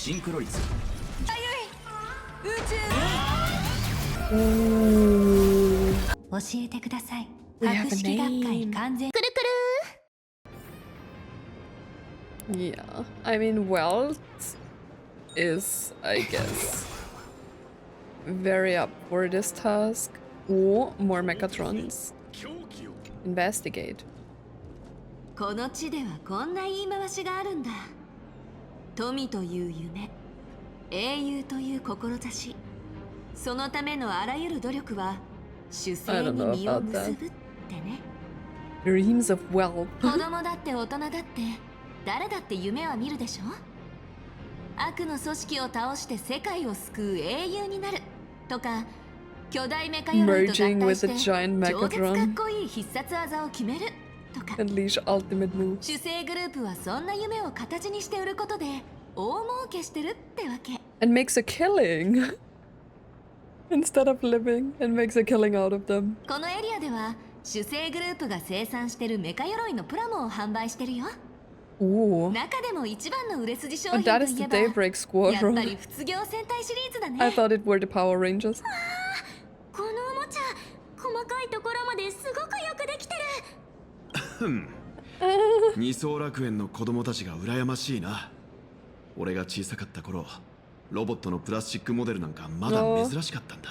シンクロ率。宇宙教えてください。博識学会完全くるくる。 Yeah, I mean, wealth is, I guess, very up for this task. Or more Mechatrons. Investigate. この地ではこんな言い回しがあるんだ。富という夢、英雄という志、そのためのあらゆる努力は主勢に実を結ぶってね。Dreams of wealth. 子供だって大人だって誰だって夢は見るでしょ。悪の組織を倒して世界を救う英雄になるとか、巨大メカ鎧と合体して超絶かっこいい必殺技を決めるとか。Unleash ultimate moves. 主勢グループはそんな夢を形にして売ることで大儲けしてるってわけ。And makes a killing instead of living, and makes a killing out of them. このエリアでは主勢グループが生産してるメカ鎧のプラモを販売してるよ。Ooh. 中でも一番の売れ筋商品 And と that い is the えば Daybreak やっ Squadron. ぱり仏業戦隊シリーズだね。 I thought it were the Power Rangers. このおもちゃ細かいところまですごくよくできてる。二層楽園の子供たちが羨ましいな。俺が小さかった頃、ロボットのプラスチックモデルなんかまだ珍しかったんだ。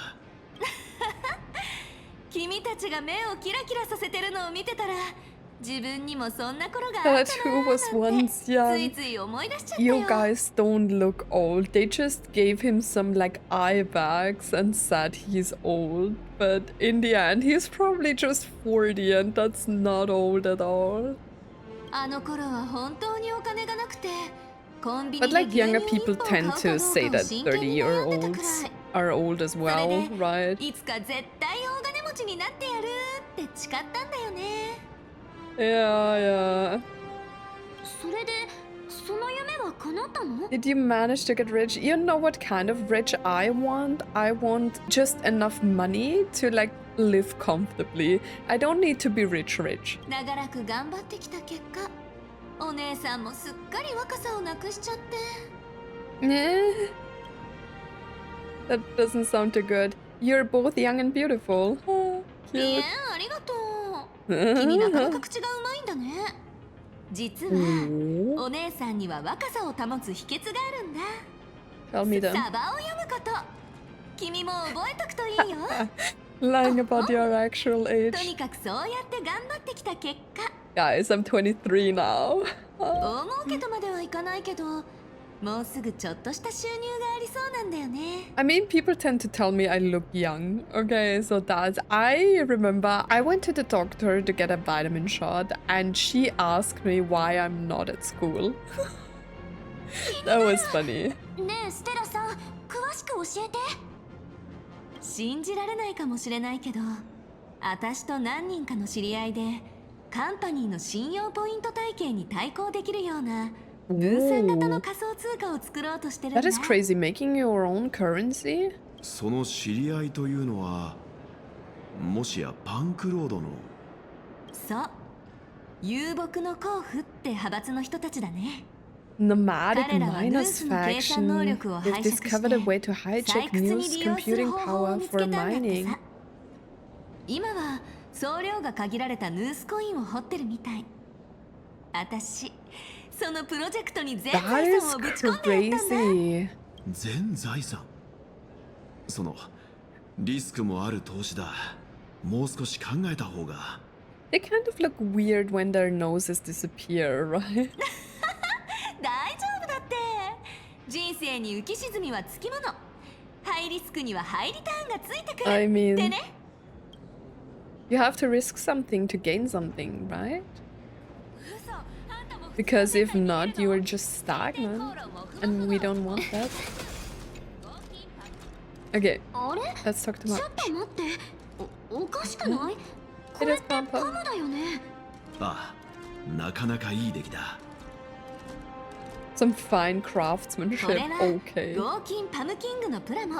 君たちが目をキラキラさせてるのを見てたら、自分にもそんな頃があったなーなんて Who was once つ young. いつい思い出しちゃった You よ。 guys don't look old. They just gave him some like eye bags and said he's old. But in the end, he's probably just 40, and that's not old at all. あの頃は本当にお金がなくて、コンビ But ニで like 牛乳 younger 一 people 本買う tend か to どう say かを that 真剣に悩んでたくら 30-year-olds い。 are old as それ well, で right? いつか絶対大金持ちになってやるって誓ったんだよね。 Yeah, yeah. それでその夢は叶ったの？ Did you manage to get rich? You know what kind of rich I want? I want just enough money to like live comfortably. I don't need to be rich. 長らく頑張ってきた結果、お姉さんもすっかり若さをなくしちゃって。 Eh. That doesn't sound too good. You're both young and beautiful. Oh, いえ、 cute. ありがとう。君なかなか口がうまいんだね。実はお姉さんには若さを保つ秘訣があるんだ。 Tell me then. サバを読むこと。君も覚えとくといいよ。 Lying about your actual と age. にかくそうやって頑張ってきた結果、 Guys, I'm 23 now. 大儲けとまではいかないけど、もうすぐちょっとした収入がありそうなんだよね。 I mean, people tend to tell me I look young. Okay, so that's. I remember I went to the doctor to get a vitamin shot, and she asked me why I'm not at school. That was funny. ねえステラさん、詳しく教えて。信じられないかもしれないけど、私と何人かの知り合いでカンパニーの信用ポイント体系に対抗できるような分散型の仮想通貨を作ろうとしてるんだ。 That is crazy. Making your own currency? その知り合いというのは、もしやパンクロードの。そう、遊牧の甲府って派閥の人たちだね。 Nomadic 彼らはヌー miners スの計算能 faction. 力を They've 拝借して discovered a way to 採 hijack 掘に News 利用する computing 方法を power 見つ for けたんだって mining. さ。今は総量が限られたヌースコインを掘ってるみたい。私、そのプロジェクトに全 That 財 is 産をぶち込んでやったんだ。 crazy. 全財産。そのリスクもある投資だ。もう少し考えた方が。 They kind of look weird when their noses disappear, right? 大丈夫だって。人生に浮き沈みはつきもの。ハイリスクにはハイリターンがついてくる。 I mean ってね。 You have to risk something to gain something, right? Because if not, you are just stagnant. And we don't want that. Okay, あれ？ let's talk to ちょ Mark. っと待って。おかしくない？こ It れ is ってパ Pampa. ムだよね。ああ、なかなかいい出来だ。 Some fine これ craftsmanship, は okay. 合金パムキングのプラモ。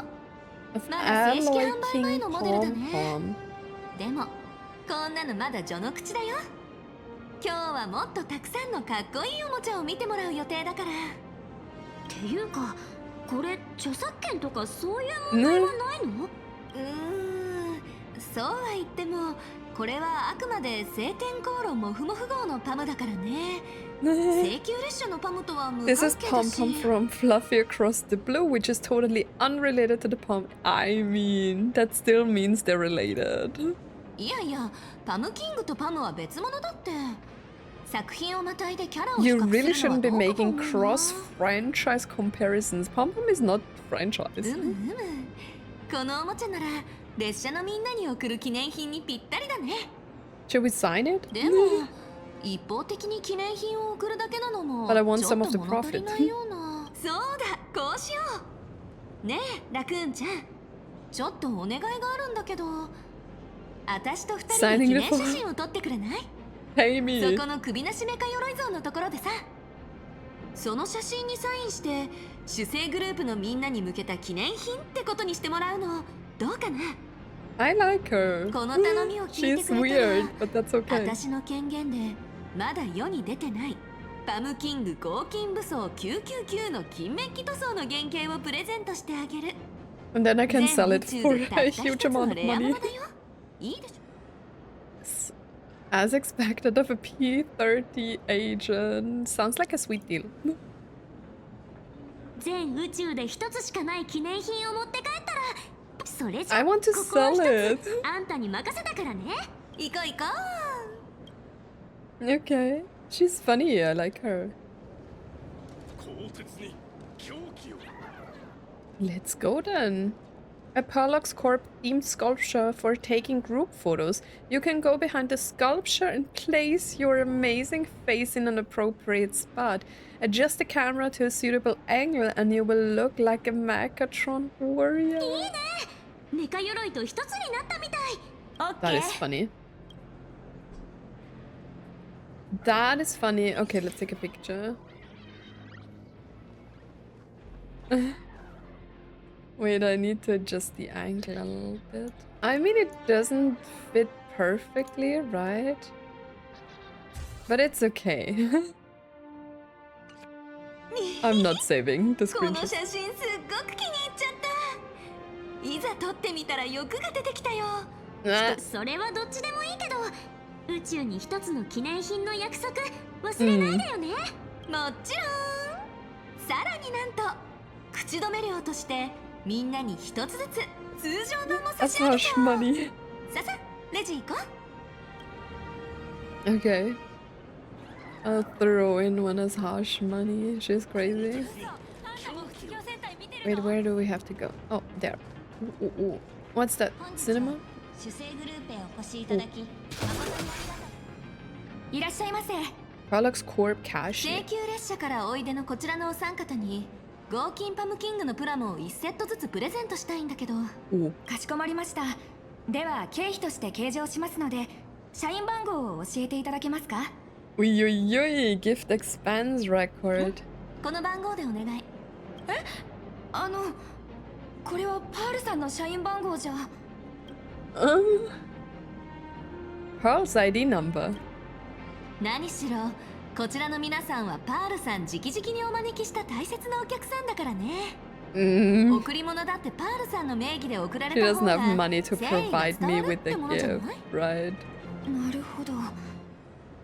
Of まだ正式 alloy 販売前 king のモデルだね。 pom-pom. でもこんなのまだ序の口だよ。今日はもっとたくさんのかっこいいおもちゃを見てもらう予定だから。ていうか、これ著作権とかそういう問題はないの？そうは言っても、これはあくまで晴天航路モフモフ号のパムだからね。請求列車のパムとは無 This 関 is 係だ Pom し。 Pom from Fluffy Across the Blue, which is totally unrelated to the Pom. I mean, that still means they're related. いやいや、パムキングとパムは別物だって。作品をまたいでキャラを比 You 較 really するのは shouldn't be どうかと making 思うな。 cross-franchise comparisons. Pom Pom is not franchise. このおもちゃなら列車のみんなに送る記念品にぴったりだね。 Should we sign it? でも一方的に記念品を送るだけなのも But I want ちょ some っ of と the 物足り profit. ないような。そうだ、こうしよう。ねえラクーンちゃん、ちょっとお願いがあるんだけど、私と二人で記念写真を撮ってくれない？ Pay me. そこの首なしメカ鎧像のところでさ、その写真にサインして主催グループのみんなに向けた記念品ってことにしてもらうのどうかな？ I like her. この頼みを聞いて She's くれたら、 weird, but that's okay. 私の権限でまだ世に出てないパムキング合金武装999の金メッキ塗装の原型をプレゼントしてあげる。 And then I can sell it 全 for 宇宙でたった a 一 huge つの amount of レアも money. のだよ。いいでしょ。 As expected of a P30 agent. Sounds like a sweet deal. 全宇宙で一つしかない記念品を持って帰ったら、それじゃ I want to ここは sell 一つ it. あんたに任せたからね。行こう行こう。 Okay. She's funny. I like her. Let's go then. A Perlux Corp themed sculpture for taking group photos. You can go behind the sculpture and place your amazing face in an appropriate spot. Adjust the camera to a suitable angle and you will look like a Mechatron warrior. いいね。メカ鎧と一つになったみたい。オッケ That ー。 is funny. That is funny. Okay, let's take a picture. Wait, I need to adjust the angle a little bit. I mean, it doesn't fit perfectly, right? But it's okay. I'm not saving the この screenshot. 写真すっごく気に入っちゃった。いざ撮ってみたら欲が出てきたよ。それはどっちでもいいけど、宇宙に一つの記念品の約束忘れないでよね。もちろん。さらになんと口止め料としてみんなに一つずつ通常分も差し That's 上げ harsh た。 money. ささ、レジ行こう。 Okay. I'll throw in one as harsh money. She's crazy. Wait, where do we have to go? Oh, there. Ooh, ooh, ooh. What's that? Cinema? 主催グループへお越しいただき、いらっしゃいませ。 Prolux Corp Cash. 請求列車からおいでのこちらのお三方に合金パムキングのプラモを1セットずつプレゼントしたいんだけど。 Ooh. かしこまりました。では経費として計上しますので、社員番号を教えていただけますか？ Ui, ui, ui. Gift expense record. この番号でお願い。これはパールさんの社員番号じゃ。Pearl's ID number. 何しろこちらの皆さんはパールさん直々にお招きした大切なお客さんだからね。贈り物だってパールさんの名義で贈られ She た doesn't 方が have money to 誠意が provide 伝 me わる with って a ものじゃない？ gift, right? なるほど。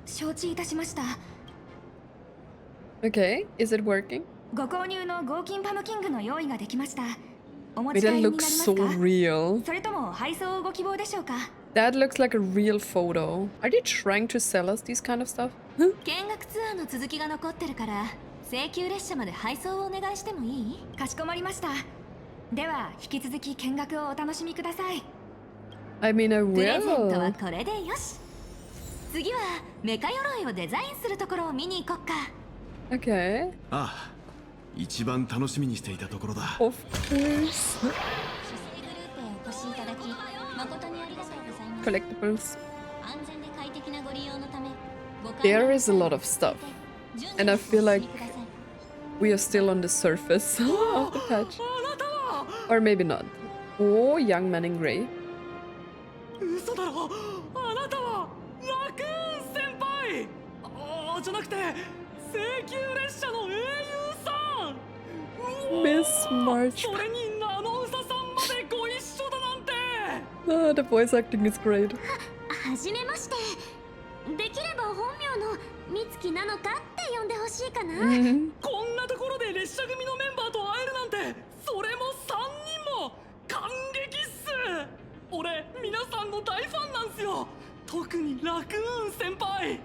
承知いたしました。 Okay, is it working? ご購入の合金パムキングの用意ができました。お持 Wait, ち帰 that りになりま looks す so か？ real. それとも配送をご希望でしょうか？ That looks like a real photo. Are they trying to sell us these kind of stuff? 見学ツアーの続きが残ってるから請求列車まで配送をお願いしてもいい？かしこまりました。では引き続き見学をお楽しみください。 I mean, I プレゼントは will. これでよし。次はメカ鎧をデザインするところを見に行こっか。 Okay, ああ、一番楽しみにしていたところだ。 of course. 主催グループへお越しいただき誠にありがとうございます。 Collectibles. 安全で快適なご利用のため、ご会 There 話 is a lot of stuff, and I feel like we are still on the surface of the patch. Or maybe not. Oh, young man in gray. 嘘だろ、あなたはラクーン先輩。じゃなくて請求列車の英雄さん。March. それにナノウサさんまでご一緒だなんて。 Ah, the voice acting is great. はじめまして。できれば本名の美月なのかって呼んでほしいかな。こんなところで列車組のメンバーと会えるなんて、それも3人も感激っす。俺皆さんの大ファンなんすよ。特にラクーン先輩。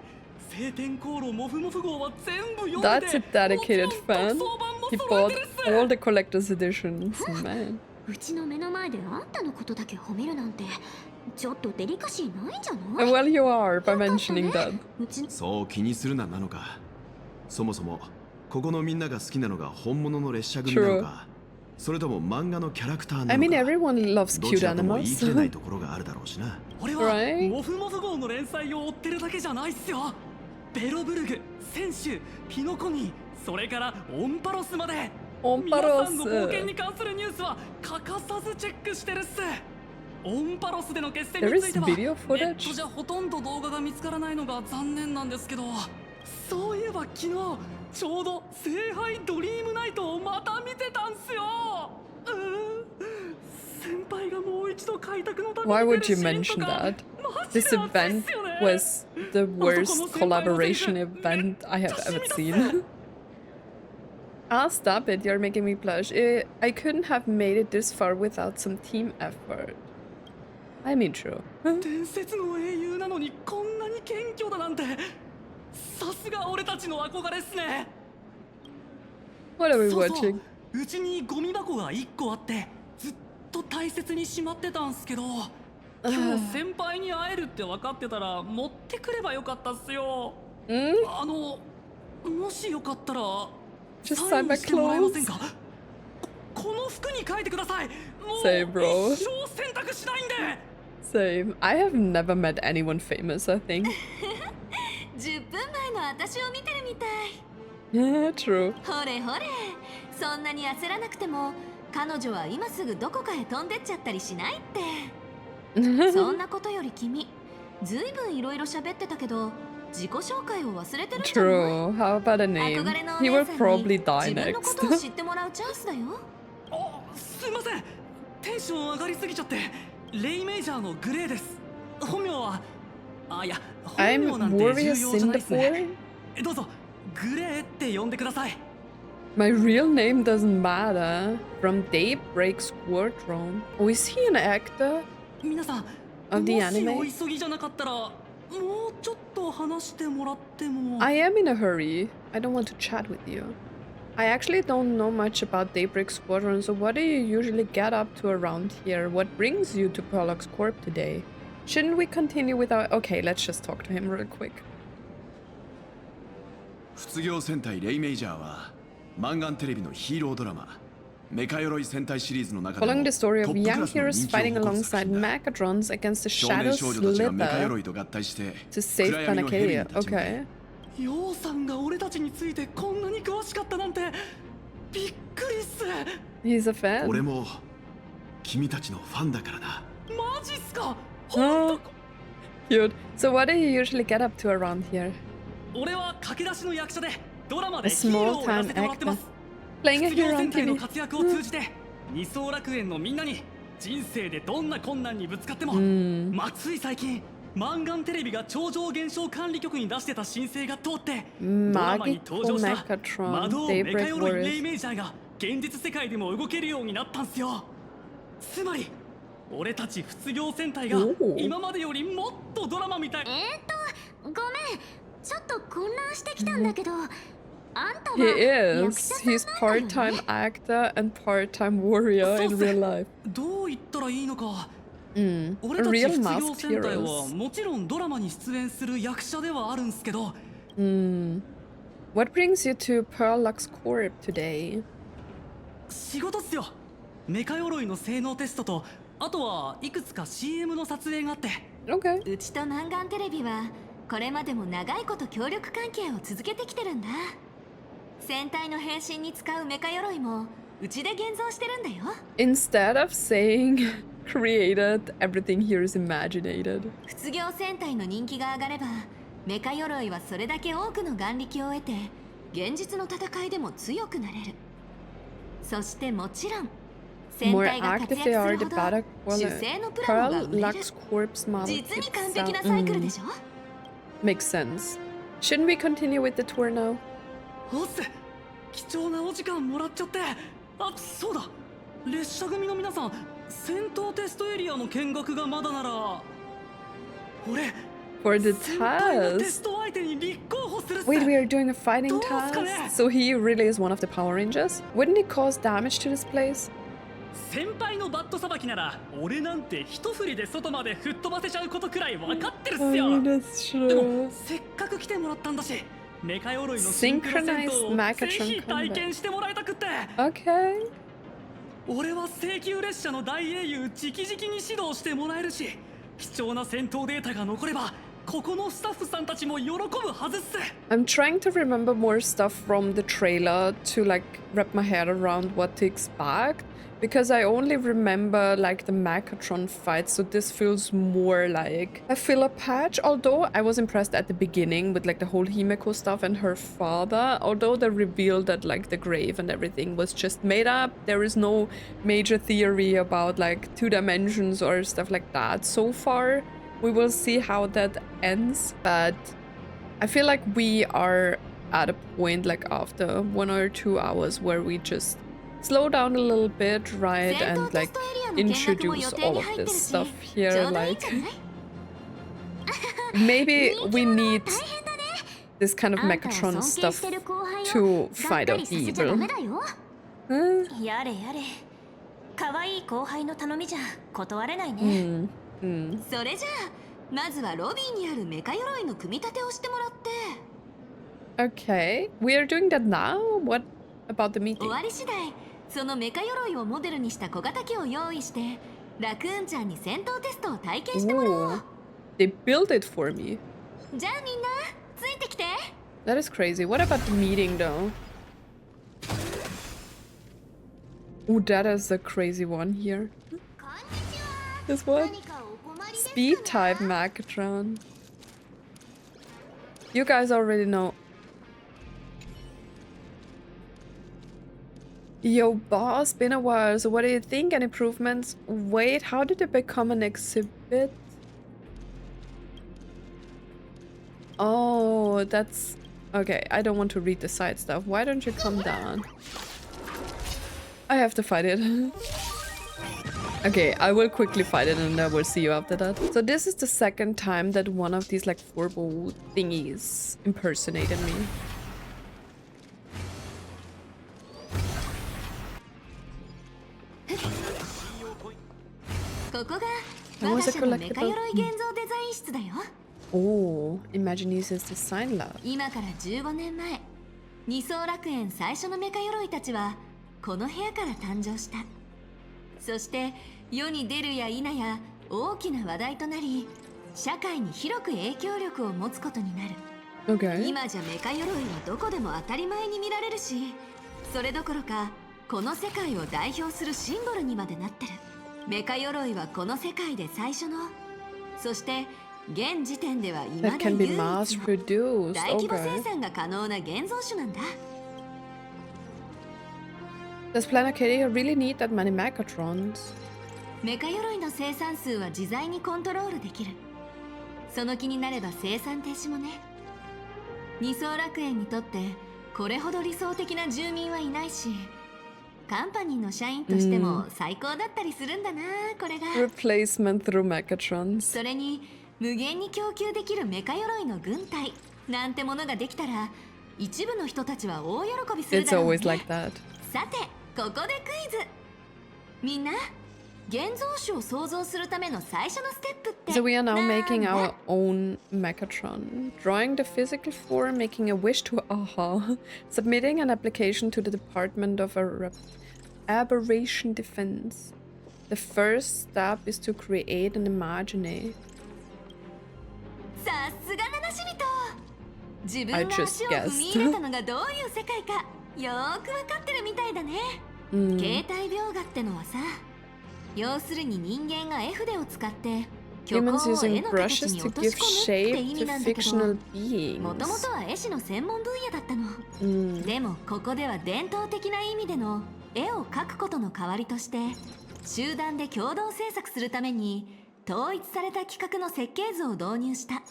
晴天航路モフモフ号は全部読んで、 That's a dedicated もちろん fan. 特装版も He 揃え bought てるっす。 all the collector's editions. Man. うちの目の前であんたのことだけ褒めるなんてちょっとデリカシーないんじゃない？ Well, you are by mentioning that. うちそう気にするななのか。そもそもここのみんなが好きなのが本物の列車組なのか、それとも漫画のキャラクターなのか。 I mean, everyone loves ど cute ちらとも言い animals. 切れないところがあるだろうしな。俺は Right? モフモフ号の連載を追ってるだけじゃないっすよ。ベロブルグ、センシュ、ピノコニー、それからオンパロスまで。オンパロス。皆さんの冒険に関するニュースは欠かさずチェックしてるっす。オンパロスでの決戦については There ネ is video ッ footage? トじゃほとんど動画が見つからないのが残念なんですけど、そういえば昨日ちょうど聖杯ドリームナイトをまた見てたんすよ。先輩がもう一度開拓のため Why に出 would る you シーン mention とか that? マジ This で熱いっ event すよね。 was the worst collaboration event I have ever seen. Ah, stop it, you're making me blush. I couldn't have made it this far without some team effort. I mean, true. 伝説の英雄なのにこんなに謙虚だなんて、さすが俺たちの憧れっすね。 What are we そうそう watching? うちにゴミ箱が1個あってずっと大切にしまってたんすけど、今日先輩に会えるって分かってたら持ってくればよかったっすよ。もしよかったら Just サ sign イ my ンしてもらえません clothes. か。この服に書いてください。もう Say, bro. 一生選択しないんで。 Same. I have never met anyone famous, I think. 10分前の私を見てるみたい。 Yeah, true. ほれほれ、そんなに焦らなくても彼女は今すぐどこかへ飛んでっちゃったりしないってそんなことより君ずいぶんいろいろ喋ってたけど自己紹介を忘れてるんじゃない？ True. How about a name? 憧れのお He will 姉さん probably に die 自分のことを next. 知ってもらうチャンスだよ。あ、すいません。テンション上がりすぎちゃって。レイメイジャーのグレーです。本名は、いや、本 I'm 名なんて Warrior 重要じゃないっすね。 Cinderborne. どうぞグレーって呼んでください。 My real name doesn't matter. From Daybreak Squadron. Oh, is he an actor? 皆さん、 Of the もし anime? お急ぎじゃなかったら、もうちょっと話してもらっても。 I am in a hurry. I don't want to chat with you. I actually don't know much about Daybreak Squadron, so what do you usually get up to around here? What brings you to Prolux Corp today? Shouldn't we continue with our... Okay, let's just talk to him real quick. 卒業戦隊レイメイジャーはマンガンテレビのヒーロードラマメカ鎧戦隊シリーズの中でも Following the story ト of ップク young ラスの heroes 人気を fighting 誇る作 alongside 品だ。 Mechatrons against the 少年 Shadow 少女たちがメカ Slither 鎧と合体して to save 暗闇のヘビに Panacea. 立ち向かい Okay. ヨウさんが俺たちについてこんなに詳しかったなんてびっくりっす。 He's a fan. 俺も君たちのファンだからな。マジっすか。 Oh, cute. So what do you usually get up to around here? 俺は駆け出しの役者でドラマで A ヒーローをやら small-time せてもらってます。 Playing a 卒業 hero 戦 on 隊の TV. 活躍を通じて二層楽園のみんなに人生でどんな困難にぶつかっても、つい最近マンガンテレビが超常現象管理局に出してた申請が通ってドラマに登場した Mechatron 魔導メカ Daybreak 鎧レイ Warriors. メージャーが現実世界でも動けるようになったんすよ。つまり俺たち卒業戦隊がおお今までよりもっとドラマみたい。ごめん、ちょっと混乱してきたんだけど、あんたは He 役 is. 者 He's さんなんだよ part-time ね。actor and part-time warrior そう in っす real life. どう言ったらいいのか。 A 俺たち real 卒業 masked 戦隊は heroes. もちろんドラマに出演する役者ではあるんすけど、 What brings you to Prolux Corp today? 仕事っすよ。メカ鎧の性能テストと、あとはいくつか CM の撮影があって。 Okay. うちとマンガンテレビはこれまでも長いこと協力関係を続けてきてるんだ。戦隊の変身に使うメカ鎧もうちで現像してるんだよ。 Instead of saying created, everything here is imaginated. 卒業戦隊の人気が上がればメカ鎧はそれだけ多くの眼力を得て現実の戦いでも強くなれる。そしてもちろん The more 戦隊が活 active 躍 they す are, る the ほど better 主 quality. 製のプラモが Pearl 売れる Lux Corpse model 実に kits 完 sell. 璧なサイクルでしょ、 Makes sense. Shouldn't we continue with the tour now? おっす、貴重なお時間もらっちゃって。あ、そうだ、列車組の皆さん、戦闘テストエリアの見学がまだなら俺 For the 先輩のテ test. スト相手に立候補するっす。 Wait, we are doing a fighting どうすかね？ task? So he really is one of the Power Rangers? Wouldn't he cause damage to this place? 先輩のバットさばきなら俺なんて一振りで外まで吹っ飛ばせちゃうことくらい分かってるっすよ。 that's でも true. せっかく来てもらったんだし、メカ鎧のシンクロ戦 Synchronized 闘を Mechatron ぜひ体験してもらいたくって。 Okay. 俺は請求列車の大英雄直々に指導してもらえるし、貴重な戦闘データが残ればここのスタッフさんたちも喜ぶはずっす。 I'm trying to remember more stuff from the trailer to like wrap my head around what to expect. Because I only remember like the Mechatron fight, so this feels more like a filler patch. Although I was impressed at the beginning with like the whole Himeko stuff and her father. Although they revealed that like the grave and everything was just made up. There is no major theory about like 2 dimensions or stuff like that so far. We will see how that ends. But I feel like we are at a point like after 1 or 2 hours where we just slow down a little bit, right, and like introduce all of this stuff here. Like maybe we need this kind of Mechatron stuff to fight out the evil. Huh? やれやれ、可愛い後輩の頼みじゃ断れないね。それじゃあまずはロビーにあるメカ鎧の組み立てをしてもらって。 Okay, we are doing that now. What about the 終 meeting? わり次第そのメカ鎧をモデルにした小型機を用意してラクーンちゃんに戦闘テストを体験してもらおう。 Ooh, they built it for me. じゃあみんなついてきて。 That is crazy. What about the meeting though? Oh, that is a crazy one here. This one? Speed type Mechatron. You guys already know. Yo, boss, been a while. So what do you think? Any improvements? Wait, how did it become an exhibit? Oh, that's... Okay, I don't want to read the side stuff. Why don't you come down? I have to fight it. Okay, I will quickly fight it and I will see you after that. So this is the second time that one of these like 4-bow thingies impersonated me. Oh, Imaginese's design lab. 今から15年前、二層楽園最初のメカ鎧たちはこの部屋から誕生した。そして世に出るや否や大きな話題となり、社会に広く影響力を持つことになる。Okay. 今じゃメカ鎧はどこでも当たり前に見られるし、それどころかこの世界を代表するシンボルにまでなってる。メカ鎧はこの世界で最初の、そして現時点では未だ That can be 唯一 mass の produced. 大規模生 Okay. 産が可能な現像種なんだ。 Does Planet Katie really need that many Mechatrons? メカ鎧の生産数は自在にコントロールできる。その気になれば生産停止もね。二層楽園にとってこれほど理想的な住民はいないし、カンパニーの社員としても最高だったりするんだな、これが。 Replacement through Mechatrons. それに無限に供給できるメカ鎧の軍隊なんてものができたら、一部の人たちは大喜びする It's だろうね。 always like that. さて、ここでクイズ。みんな、現像種を創造するための最初のステップって So we are now なんだ making our own Mechatron. Drawing the physical form, making a wish to AHA. Submitting an application to the Department of Aberration Defense. The first step is to create an imagine. さすが七し人。自分 I が just 足を踏み guessed. 入れたのがどういう世界かよーくわかってるみたいだね。形態描画ってのはさ、要するに人間が絵筆を使って虚構 Humans を using 絵の形 brushes に to 落とし give 込むって意 shape 味 to なんだけど、 fictional もとも beings. とは絵師の専門分野だったの。でもここでは伝統的な意味での絵を描くことの代わりとして集団で共同制作するために統一された規格の設計図を導入した。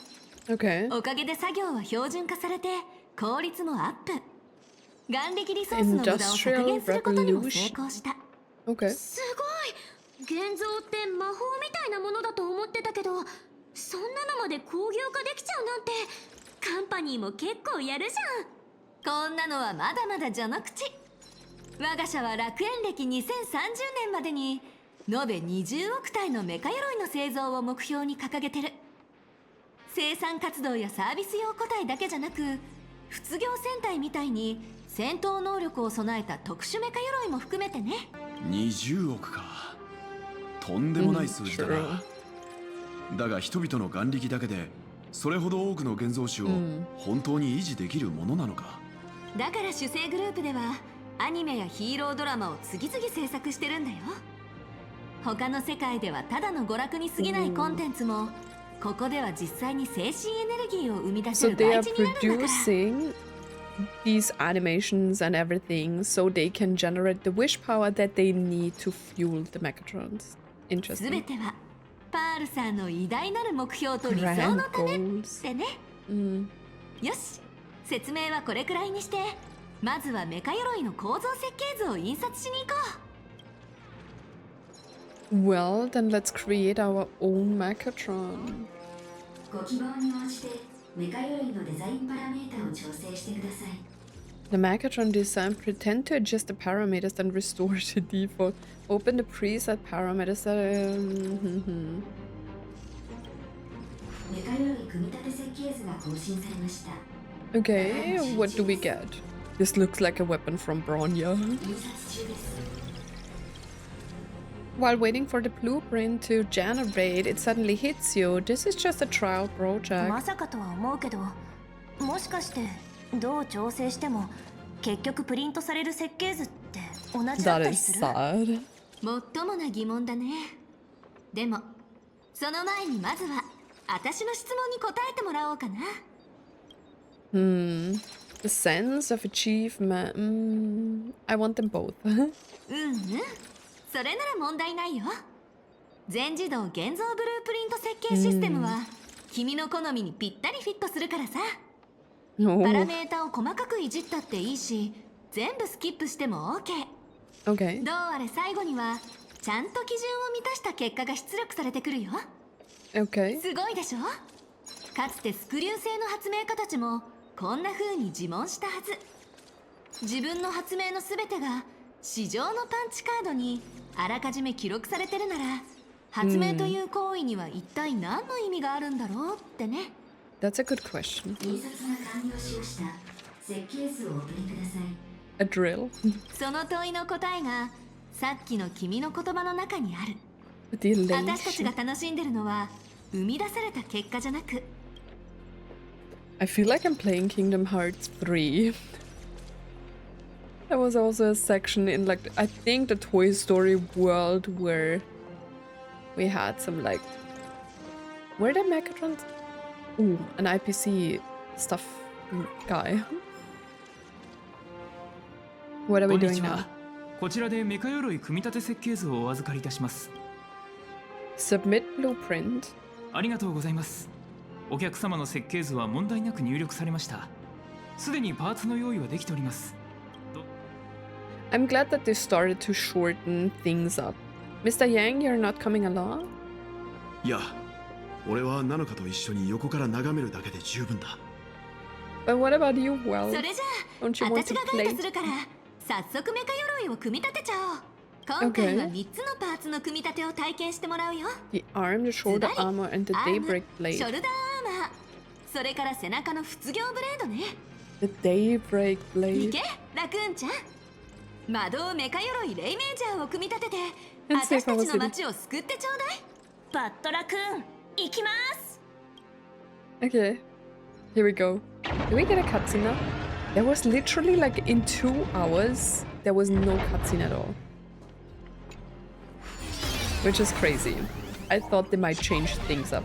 Okay. おかげで作業は標準化されて効率もアップ。眼力リソースの無駄を削減することにも成功した。 Okay. すごい。現像って魔法みたいなものだと思ってたけど、そんなのまで工業化できちゃうなんて、カンパニーも結構やるじゃん。こんなのはまだまだ序の口。我が社は楽園歴2030年までに延べ20億体のメカ鎧の製造を目標に掲げてる。生産活動やサービス用個体だけじゃなく、仏業戦隊みたいに戦闘能力を備えた特殊メカ鎧も含めてね。20億か。とんでもない数字だな。だが人々の眼力だけでそれほど多くの現像種を本当に維持できるものなのか。だから主製グループではアニメやヒーロードラマを次々制作してるんだよ。他の世界ではただの娯楽に過ぎないコンテンツも、ここでは実際に精神エネルギーを生み出せ So る they 大 are 事になるんだから。 producing these animations and everything so they can generate the wish power that they need to fuel the Mechatrons. すべ Interesting. てはパールさんの偉大なる目標と理想 Grand のため goals. ってね。よし、説明はこれくらいにして、まずはメカ鎧の構造設計図を印刷しに行こう。 Well, then let's create our own Mechatron. ご希望に応じてメカ鎧のデザインパラメータを調整してください。 The Mechatron design, pretend to adjust the parameters and restore to default. Open the preset parameters. メカ鎧組み立て設計図が更新されました。 Okay, what do we get? This looks like a weapon from Bronya. 印刷中です。 While waiting for the blueprint to generate, it suddenly hits you. This is just a trial project. まさかとは思うけど、もしかしてどう調整しても結局プリントされる設計図って同じだっ That たり is する？ sad. もっともな疑問だね。でもその前にまずは私の質問に答えてもらおうかな。 The sense of achievement. I want them both. それなら問題ないよ。全自動現像ブループリント設計システムは君の好みにぴったりフィットするからさ。パラ No. メータを細かくいじったっていいし、全部スキップしても OK。 Okay. どうあれ最後にはちゃんと基準を満たした結果が出力されてくるよ。 Okay. すごいでしょ。かつてスクリュー製の発明家たちもこんな風に自問したはず。自分の発明のすべてが市場のパンチカードにあらかじめ記録されてるなら、発明という行為には一体何の意味があるんだろうってね。 That's a good question. 印刷が完了しました。設計図をお取りください。 A drill. その問いの答えがさっきの君の言葉の中にある。 Delay. 私たちが楽しんでるのは生み出された結果じゃなく、 I feel like I'm playing Kingdom Hearts 3. There was also a section in like I think the Toy Story world where we had some like where the Mechatrons? Ooh, an IPC stuff guy. What are こ we んに doing ち now? は。こちらでメカ鎧組み立て設計図をお預かりいたします。 Submit blueprint. ありがとうございます。お客様の設計図は問題なく入力されました。すでにパーツの用意はできております。 I'm glad that they started to shorten things up. Mr. Yang, you're not coming along? いや、俺はナノカと一緒に横から眺めるだけで十分だ。 But what about you, Well? それじゃ Don't あ you want 私 to がガイ play? ドするから早速メカ鎧を組み立てちゃおう。今回は Okay. 3つのパーツの組み立てを体験してもらうよ。 The arm, the shoulder ズバリ armor, and the アーム、 daybreak ショ blade. ルダーアーマー、それから背中の仏業ブレードね。 The daybreak い blade. けラクーンちゃん。魔導メカ鎧レイメージャーを組み立てて And 私たち safe の house 街を救ってちょうだい。バッドラクーン行きます。 Okay, here we go. Did we get a cutscene now? There was literally like in 2 hours, there was no cutscene at all. Which is crazy. I thought they might change things up.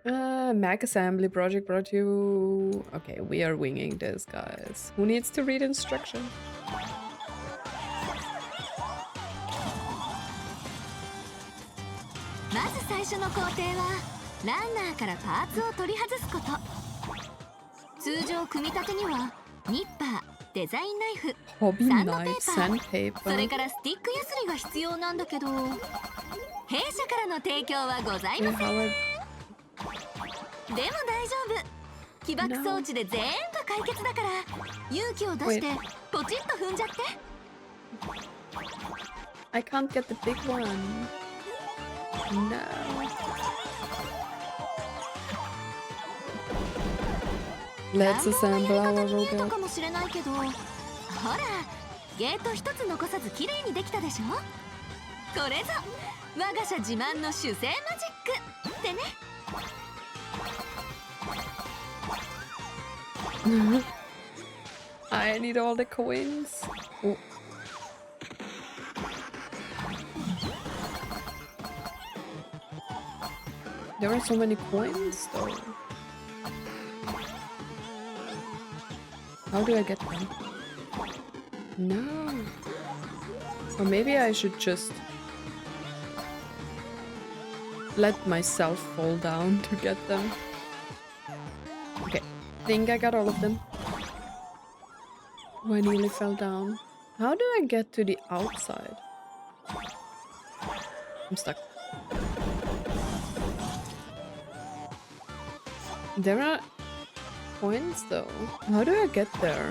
Mac assembly project brought you... Okay, we are winging this, guys. Who needs to read instruction? まず最初の工程はランナーからパーツを取り外すこと。通常組み立てにはニッパー、デザインナイフ、 Hobby サンドペ knife, ーパー、それ sandpaper. からスティックヤスリが必要なんだけど、弊社からの提供はござい Yeah, ません。 how でも大丈夫、起爆装置で全部解決だから、勇気を出してポチッと踏んじゃって。 I can't get the big one. No. Let's 乱暴 assemble なや our り方に見えた robot. かもしれないけど、ほらゲート一つ残さず綺麗にできたでしょ。これぞ我が社自慢の主製マジックってね。I need all the coins. Oh. There are so many coins though. How do I get them? No. Or maybe I should just let myself fall down to get them. Okay, think I got all of them. Oh, I nearly fell down. How do I get to the outside? I'm stuck. There are coins though. How do I get there?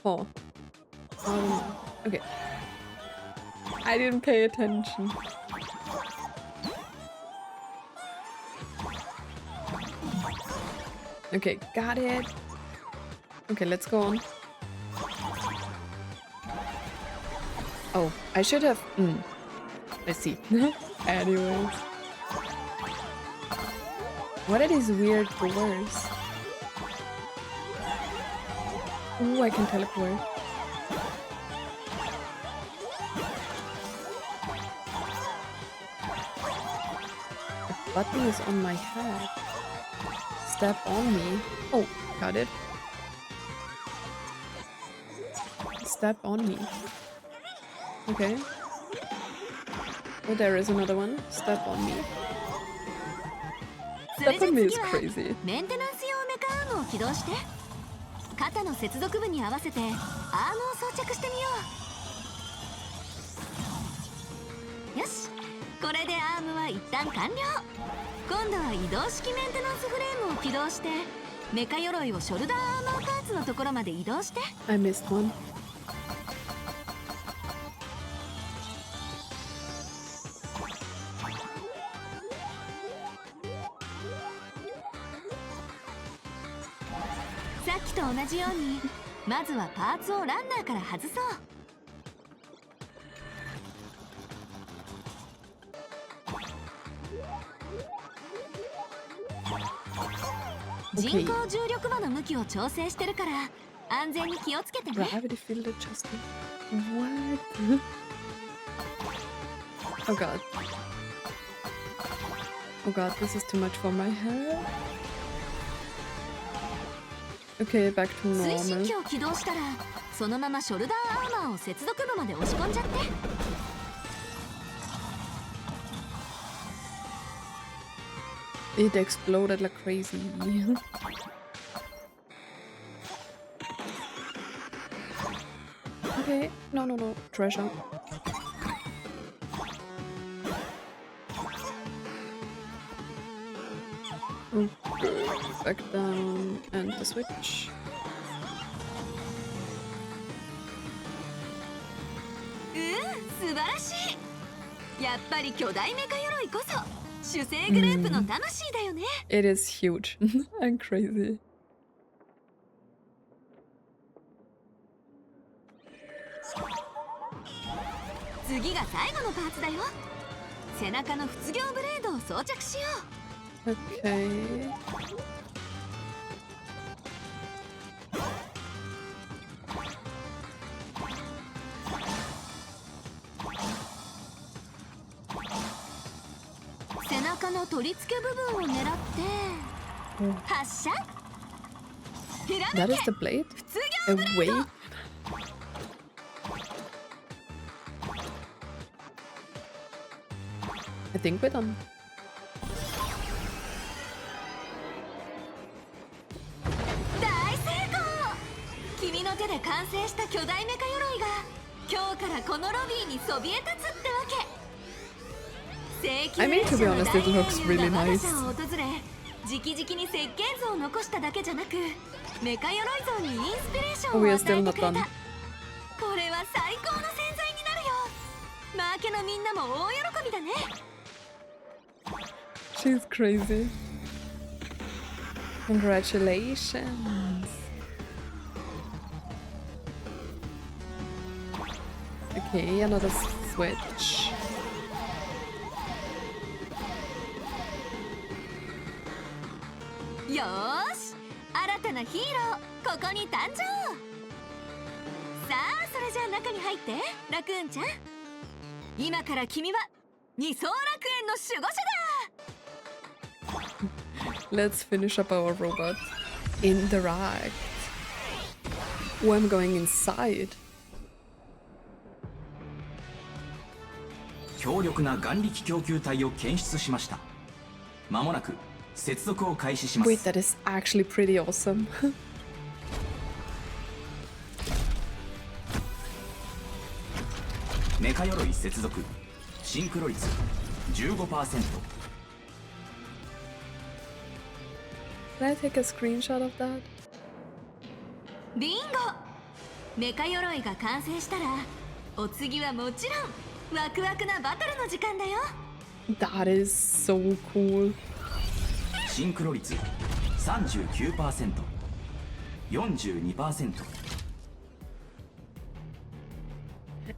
Oh. I don't know. Okay. I didn't pay attention. Okay, got it. Okay, let's go on. Oh, I should have... I see. Anyways. What are these weird doors? Ooh, I can teleport. The button is on my head. Step on me. Oh, got it. Step on me. Okay. Oh, there is another one. Step on me. それ Step じゃ on me 次 is は crazy. メンテナンス用メカアームを起動して、肩の接続部に合わせてアームを装着してみよう。よし、これでアームは一旦完了。今度は移動式メンテナンスフレームを起動して、メカ鎧をショルダーアーマーパーツのところまで移動して。 I missed one.「さっきと同じように、まずはパーツをランナーから外そう。人工重力場の向きを調整してるから安全に気をつけてね。 Gravity field adjustment. What? Oh god. Oh god, this is too much for my head. Okay, back to 推進 normal. 機を起動したらそのままショルダーアーマーを接続部まで押し込んじゃって。 It exploded like crazy. Okay, no, no, no. Treasure. Okay, back down and the switch. 素晴らしい。やっぱり巨大メカ鎧こそ主製グループの魂だよね。 It is huge and crazy. 次が最後のパーツだよ。背中の不業ブレードを装着しよう。 Okay.背中の取り付け部分を狙って発射。ひら That め is け the blade? 不業ブレード。 Away? I think we're done. 大成功。君の手で完成した巨大メカ鎧が今日からこのロビーにそびえ立つってわけ。 I mean, to be honest, it looks really nice. 直々に設計図を残しただけじゃなくメカ鎧像にインスピレーションを与えてくれた。これは最高の洗剤になるよ。マーケのみんなも大喜びだね。 She's crazy. Congratulations. Okay, another switch. よーし、新たなヒーローここに誕生。さあ、それじゃあ中に入ってラクーンちゃん。今から君は二層楽園の守護者だ。 Let's finish up our robot. Interact. Oh, I'm going inside. 強力な眼力供給体を検出しました。まもなく接続を開始します。 Wait, that is actually pretty awesome. メカ鎧接続。シンクロ率 15%。 Can I take a screenshot of that? ビンゴ。メカ鎧が完成したらお次はもちろんワクワクなバトルの時間だよ。 That is so cool. シンクロ率 39%、42%。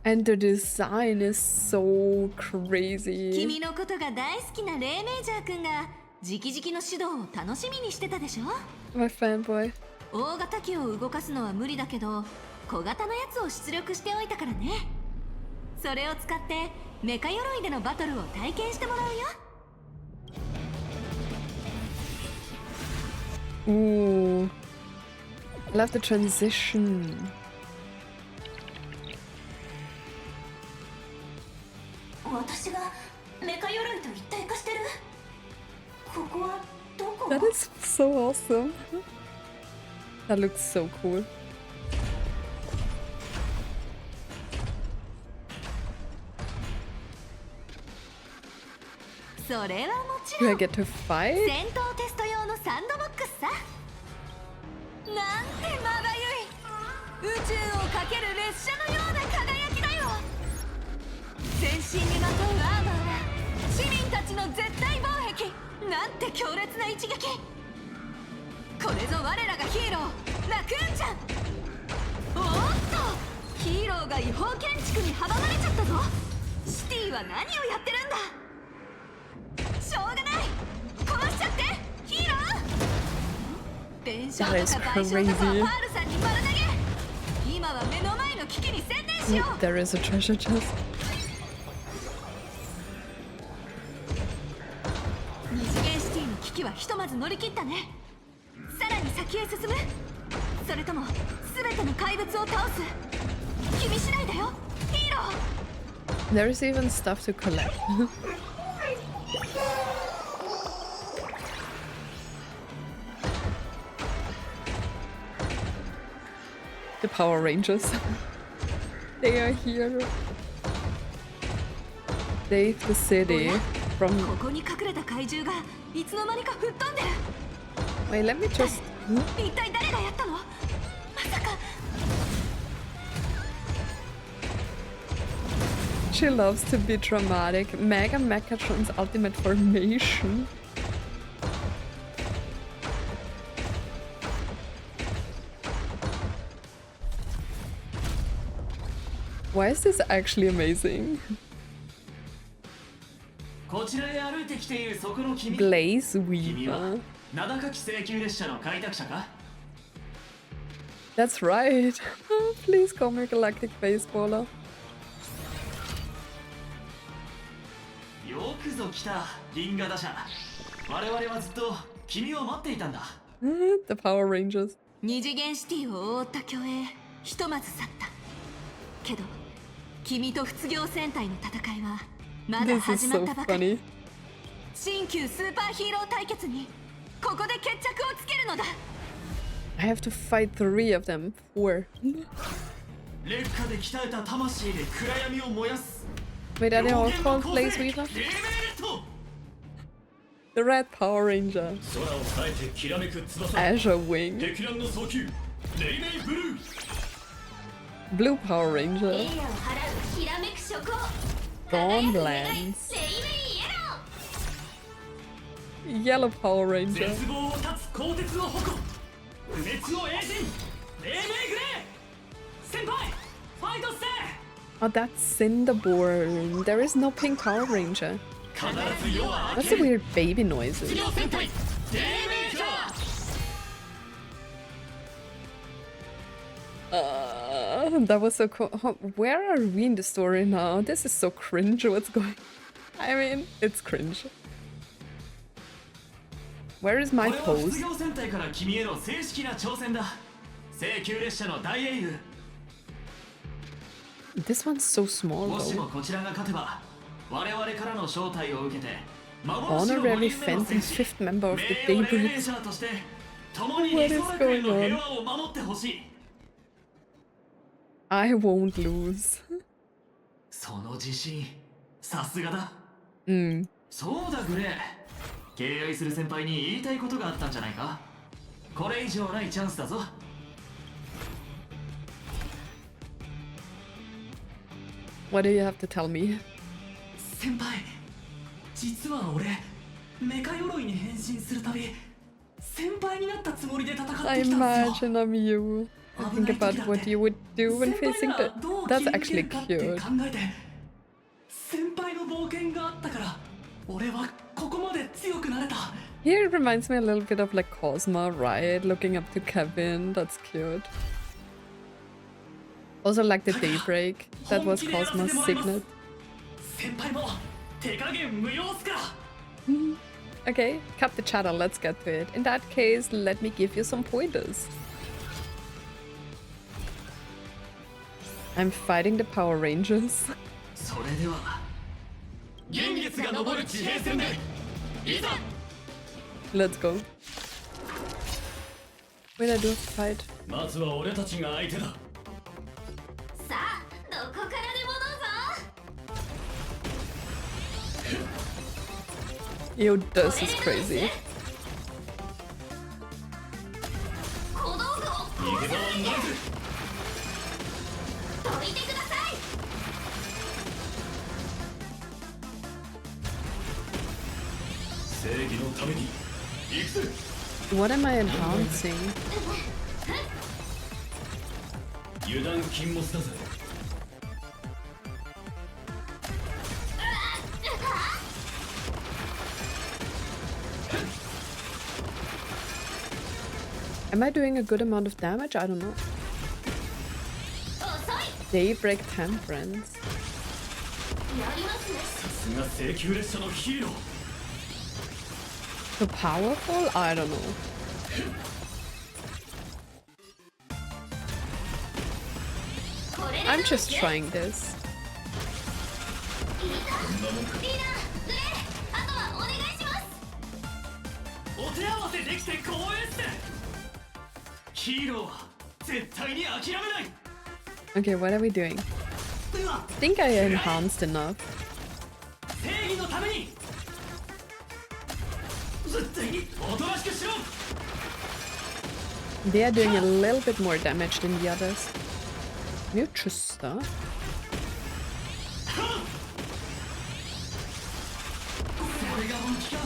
And the design is so crazy. 君のことが大好きなレイメイジャー君が直々の指導を楽しみにしてたでしょ。 My fanboy. 大型機を動かすのは無理だけど小型のやつを出力しておいたからね。それを使ってメカ鎧でのバトルを体験してもらうよ。 Ooh. I love the transition. 私がメカ鎧と一体化してる。ここはどこ？ That is so awesome. That looks so cool. それはもち Do ろ I ん get to fight? 戦闘テスト用のサンドボックスさ。なんてまばゆい、宇宙をかける列車のような輝きだよ。全身にまとうアーマーは市民たちの絶対防壁。なんて強烈な一撃。これぞ我らがヒーローラクーンちゃん。おーっと、ヒーローが違法建築に阻まれちゃったぞ。シティは何をやってるんだ。しょうがない、殺しちゃってヒーロー。弁償とか賠償とかはパールさんに丸投げ。今は目の前の危機に専念しよう。 There is a treasure chest. 二次元シティの危機はひとまず乗り切ったね。さらに先へ進む、それとも全ての怪物を倒す。君次第だよヒーロー。 There is even stuff to collect. The Power Rangers. They are here. Save the city from... ここに隠れた怪獣がいつの間にか吹っ飛んでる。 Wait, let me just... 一体誰がやったの？まさか。 She loves to be dramatic. Mega Mechatron's ultimate formation. Why is this actually amazing? こちらへ歩いてきているそこの君。 Blaze 君は Weaver. 名高き請求列車の開拓者か？ That's right. Please call me Galactic Baseballer. よくぞ来た銀河打者。我々はずっと君を待っていたんだ。 The Power Rangers. 二次元シティを覆った巨栄、ひとまず去った。けど君と不業戦隊の戦いはまだ This is 始まっ so たばかり。 funny. 新旧スーパーヒーロー対決にここで決着をつけるのだ。 I have to fight 3 of them. 4. 劣化で鍛えた魂で暗闇を燃やす Wait, are they all 両言の called 構成 Blaze Weaver? 黎明レッド The Red Power Ranger. 空を冴えてきらめく翼 Azure Wing. 激乱の早球黎明ブルー Blue Power 栄 Ranger. 夜を払うひらめく諸行 Dawn 輝く願い Lands. レイメイイエロー Yellow Power Ranger. 絶望を断つ鋼鉄の矛不滅の栄人黎明グレー先輩ファイトせ Oh, that's Cinderborne. There is no pink Power Ranger. 必ず夜は What's the weird baby noises? 治療戦隊黎明キャー That was so cool. Where are we in the story now? This is so cringe. What's going? I mean, it's cringe. Where is my これは pose? 卒業戦隊から君への正式な挑戦だ聖級列車の大英雄 This one's so small もし though. もこちらが勝てば我々からの招待を受けて幻の Honorary 5人目の Phantom, 戦士 fifth member of the 名誉黎明 Daybreak. 者として共に What 理 is 想楽園の going on? 平和を守ってほしい I won't lose. その自信さすがだ Mm. そうだグレー敬愛する先輩に言いたいことがあったんじゃないかこれ以上ないチャンスだぞ What do you have to tell me? 先輩実は俺メカ鎧に変身するたび先輩になったつもりで戦ってきたん I ですよ imagine I'm you. I think about what you would do when 先輩 facing な the. らどう That's 切り抜け actually るかって考 cute. えて先輩の冒険があったから俺はここまで強くなれた Here it reminds me a little bit of like Cosmo, right? Looking up to Kevin. That's cute. Also like the Daybreak. That was Cosmo's signet. 先輩も手加減無用っすから Okay, cut the chatter. Let's get to it. In that case, let me give you some pointers. I'm fighting the Power Rangers. それでは 現月が昇る地平線でいざ Let's go. Wait, I do have to fight. まずは俺たちが相手ださあどこからでもどうぞ Yo, this is crazy. 小道具を逃げ場はないぜどいてください 正義のために行くぜ What am I enhancing? 油断禁物だぜ Am I doing a good amount of damage? I don't know. 遅い Daybreak Temperance. やりますねさすが聖級列車のヒーロー So powerful? I don't know. I'm just trying this. リーダーグレーあとはお願いしますお手合わせできて光栄っすヒーローは絶対に諦めない Okay, what are we doing? では I think I enhanced enough. 正義のために絶対におとなしくしろ They are doing a little bit more damage than the others. New Trista. これが本気か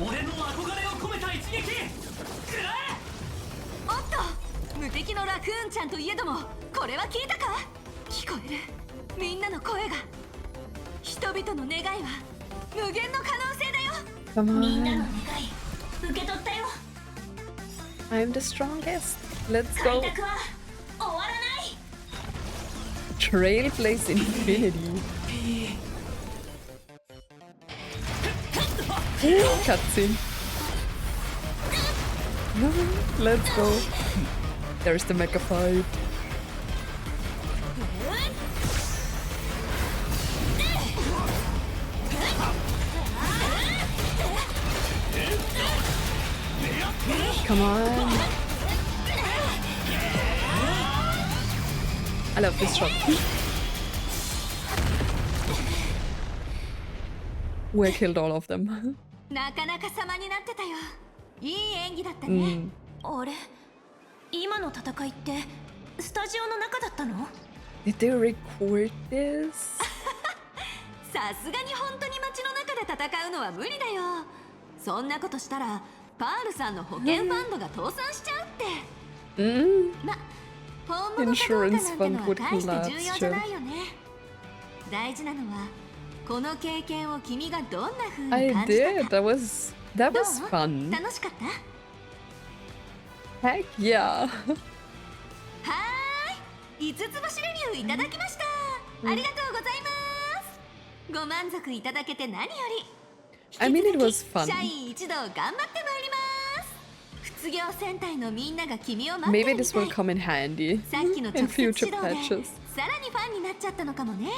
俺の憧れを込めた一撃くらえおっと無敵のラクーンちゃんといえどもこれは聞いたか聞こえるみんなの声が人々の願いは無限の可能性だよ Come みんなの on. 願い受け取ったよ I'm the strongest. Let's 開 go. 拓は終わらない Trailblaze Infinity. Ooh, cutscene. Let's go. There's the mecha fight. Come on. I love this shot. We killed all of them. なかなか様になってたよ。いい演技だったね。あれ、今の戦いってスタジオの中だったの？ Did they record this? さすがに本当に街の中で戦うのは無理だよ。そんなことしたらパールさんの保険ファンドが倒産しちゃうって。ま、本物かどうかなんてのは大して重要じゃないよね。大事なのはこの経験を君がどんな風に I 感じた did. か。 That was どう fun. 楽しかった？ Heck yeah. はーい、5つ星レビューいただきました。ありがとうございます。ご満足いただけて何より。 I mean, it was fun. 社員一同頑張ってまいります。卒業戦隊のみんなが君を待ってる Maybe み this た will い。 come in handy さっきの in 直接指 future 導で patches. さらにファンになっちゃったのかもね。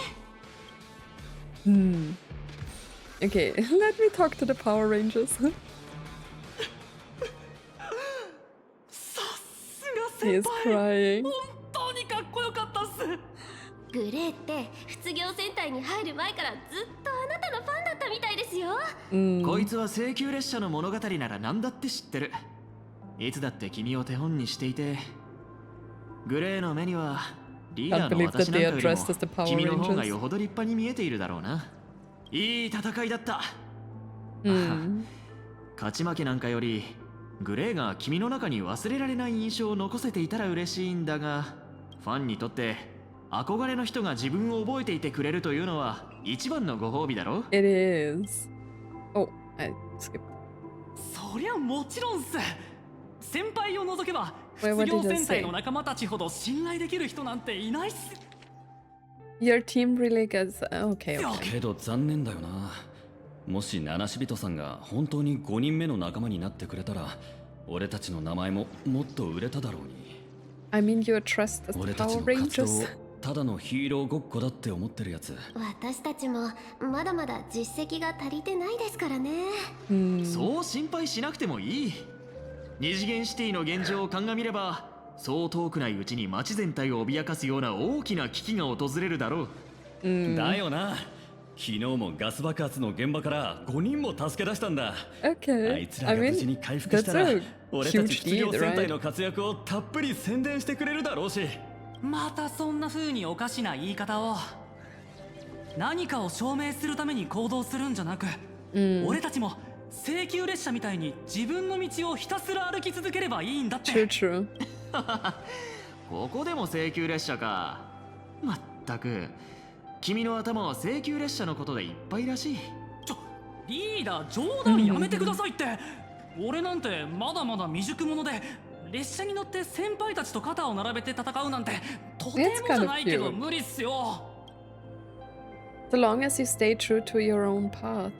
Okay, let me talk to the Power Rangers. さすが He 先 is 輩 crying. 本当にかっこよかったっす。グレーって卒業戦隊に入る前からずっとあなたのファンだったみたいですよ。こいつは請求列車の物語なら何だって知ってる。いつだって君を手本にしていて、グレーの目にはリーダーの私なんかよりも君の方がよほど立派に見えているだろうな。いい戦いだった。勝ち負けなんかよりグレーが君の中に忘れられない印象を残せていたら嬉しいんだが、ファンにとって憧れの人が自分を覚えていてくれるというのは一番のご褒美だろ。 It is. Oh, I skipped. そりゃもちろんっす。先輩を除けば Wait, what 卒 did 業 I 戦 say? 隊の仲間たちほど信頼できる人なんていないっす。 Your team really gets. Okay, いや okay. けど残念だよな。もし七死人さんが本当に5人目の仲間になってくれたら、俺たちの名前ももっと売れただろうに。 I mean, your trust as the 俺たち Power の活動を Rangers. ただのヒーローごっこだって思ってるやつ。私たちもまだまだ実績が足りてないですからね。そう心配しなくてもいい。二次元シティの現状を鑑みれば、そう遠くないうちに街全体を脅かすような大きな危機が訪れるだろう。だよな。昨日もガス爆発の現場から5人も助け出したんだ。 Okay. あいつ I らが無事 mean, に回復した that's ら a 俺たち huge 出場 deed, 戦隊 right? の活躍をたっぷり宣伝してくれるだろうし。またそんな風におかしな言い方を。何かを証明するために行動するんじゃなく、俺たちも請求列車みたいに自分の道をひたすら歩き続ければいいんだって。 True, true. ここでも請求列車か。まったく君の頭は請求列車のことでいっぱいらしい。リーダー冗談やめてくださいって。俺なんてまだまだ未熟者で、列車に乗って先輩たちと肩を並べて戦うなんてとてもじゃないけど無理っすよ。 So long as you stay true to your own path.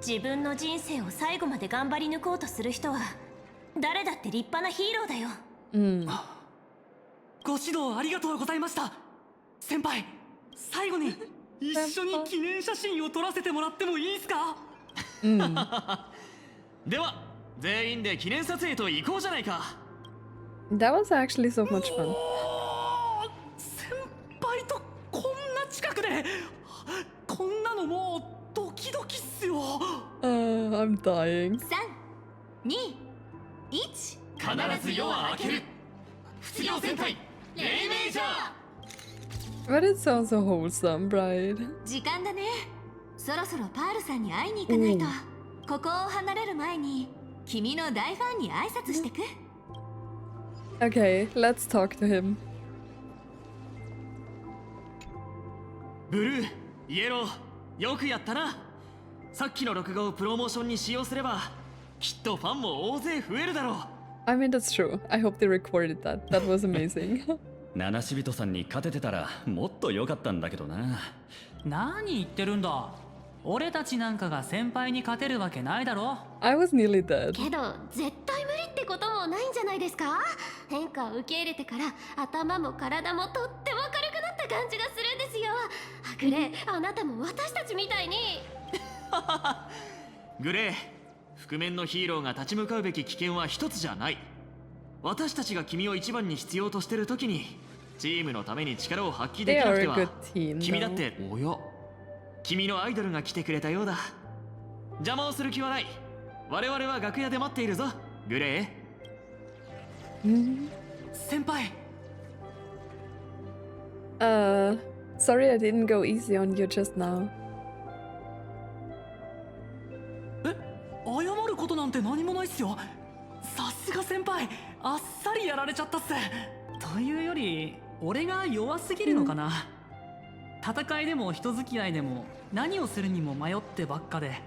自分の人生を最後まで頑張り抜こうとする人は誰だって立派なヒーローだよ。ご指導ありがとうございました。先輩、最後に一緒に記念写真を撮らせてもらってもいいですか？では全員で記念撮影と行こうじゃないか。 That was actually so much fun. 先輩とこんな近くで、こんなのもうドキドキっすよ。I'm dying. 3、2、1。必ず夜は明ける。卒業戦隊レイメイジャー。 But it sounds so wholesome, right? 時間だね。そろそろパールさんに会いに行かないと。ここを離れる前に君の大ファンに挨拶してく。 Okay, let's talk to him. ブルー、イエロー、よくやったな。さっきの録画をプロモーションに使用すればきっとファンも大勢増えるだろう。 I mean, that's true. I hope they recorded that. That was amazing. 七死人さんに勝ててたらもっと良かったんだけどな。何言ってるんだ。俺たちなんかが先輩に勝てるわけないだろ。 I was nearly dead. けど絶対無理ってこともないんじゃないですか。変化を受け入れてから頭も体もとっても軽くなった感じがするんですよ。グレー、あなたも私たちみたいに。グレー、覆面のヒーローが立ち向かうべき危険は一つじゃない。私たちが君を一番に必要としてる時にチームのために力を発揮できなくては、君だって、おや、君のアイドルが来てくれたようだ。邪魔をする気はない。我々は楽屋で待っているぞ、グレー。先輩。Sorry I didn't go easy on you just now. 謝ることなんて何もないっすよ。さすが先輩、あっさりやられちゃったっす。というより俺が弱すぎるのかな。戦いでも人付き合いでも何をするにも迷ってばっかで、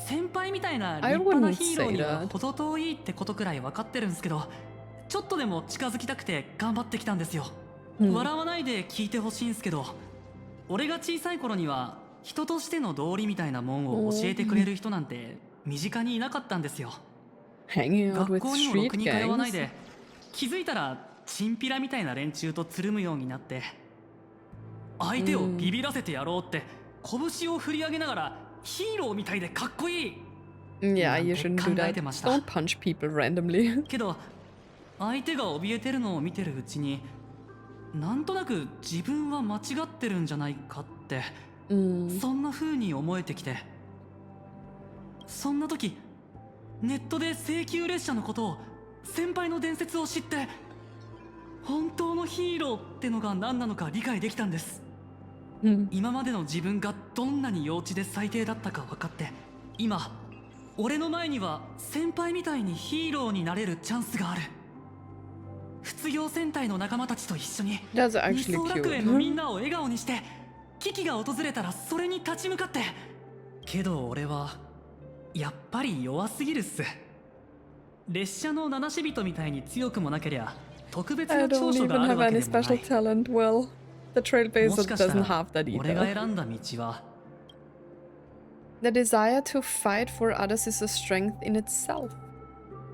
先輩みたいな立派なヒーローには程遠いってことくらい分かってるんですけど、ちょっとでも近づきたくて頑張ってきたんですよ。笑わないで聞いてほしいんすけど、俺が小さい頃には人としての道理みたいなもんを教えてくれる人なんて身近にいなかったんですよ。学校にもろくに通わないで、気づいたらチンピラみたいな連中とつるむようになって、相手をビビらせてやろうって拳を振り上げながらヒーローみたいでかっこいい。Yeah, you shouldn't do that. Don't punch people randomly. けど相手が怯えてるのを見てるうちに、なんとなく自分は間違ってるんじゃないかって、そんな風に思えてきて、そんな時ネットで請求列車のことを、先輩の伝説を知って、本当のヒーローってのが何なのか理解できたんです。今までの自分がどんなに幼稚で最低だったか分かって、今俺の前には先輩みたいにヒーローになれるチャンスがある。卒業戦隊の仲間たちと一緒に二層楽園のみんなを笑顔にして、危機が訪れたらそれに立ち向かって。けど俺はやっぱり弱すぎるっす。列車の七死人みたいに強くもなけりゃ特別な長所があるわけでもない。Well, the Trailblazer もしかした doesn't ら have that 俺が either. 選んだ道は The desire to fight for others is a strength in itself.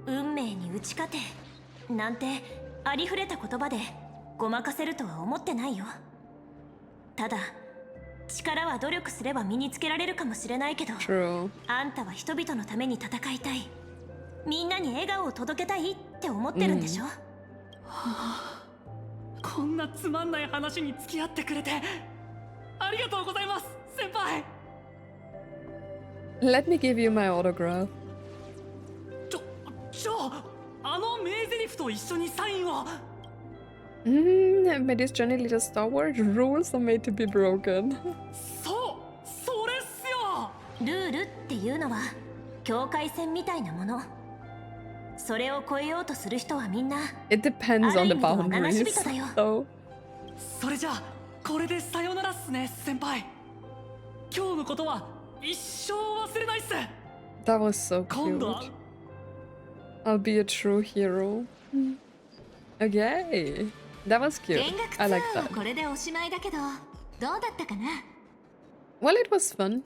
運命に打ち勝てなんてありふれた言葉でごまかせるとは思ってないよ。ただ力は努力すれば身につけられるかもしれないけど、 True. あんたは人々のために戦いたい、みんなに笑顔を届けたいって思ってるんでしょ。こんなつまんない話に付き合ってくれてありがとうございます先輩。 Let me give you my autograph. じゃあの名台詞と一緒にサインを。May this journey lead us toward. Rules are made to be broken. それっすよ。ルールっていうのは境界線みたいなもの。それを超えようとする人はみんな It depends on the ある意味では七死 boundaries, 人だよ。 though. それじゃあこれでさよならっすね先輩。今日のことは一生忘れないっす。 That was so 今度は cute. I'll be a true hero. Okay. That was cute. 見学ツ I ア like ーは that. これでおしまいだけど、どうだったかな。 Well, it was fun.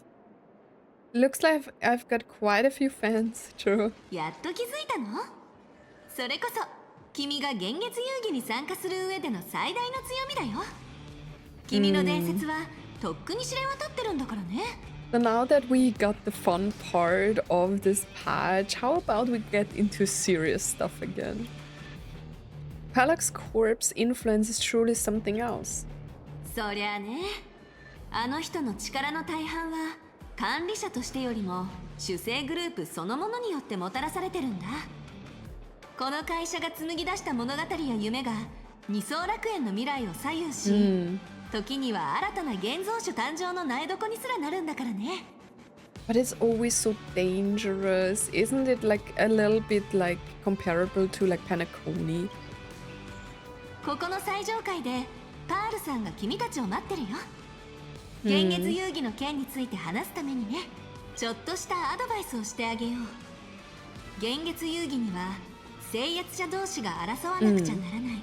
Looks like I've got quite a few fans, true. やっと気づいたの？それこそ君が幻月遊戯に参加する上での最大の強みだよ。君の伝説はとっくに知れ渡ってるんだからね。 So now that we got the fun part of this patch, how about we get into serious stuff again? Palak's corpse influence is truly something else. そりゃあね、あの人の力の大半は管理者としてよりも主生グループそのものによってもたらされてるんだ。この会社が紡ぎ出した物語や夢が二層楽園の未来を左右し、時には新たな現像種誕生の苗床にすらなるんだからね。 But it's always so dangerous. Isn't it like a little bit like comparable to like Panaconi? ここの最上階でパールさんが君たちを待ってるよ。幻月遊戯の件について話すためにね、ちょっとしたアドバイスをしてあげよう。幻月遊戯には制圧者同士が争わなくちゃならない、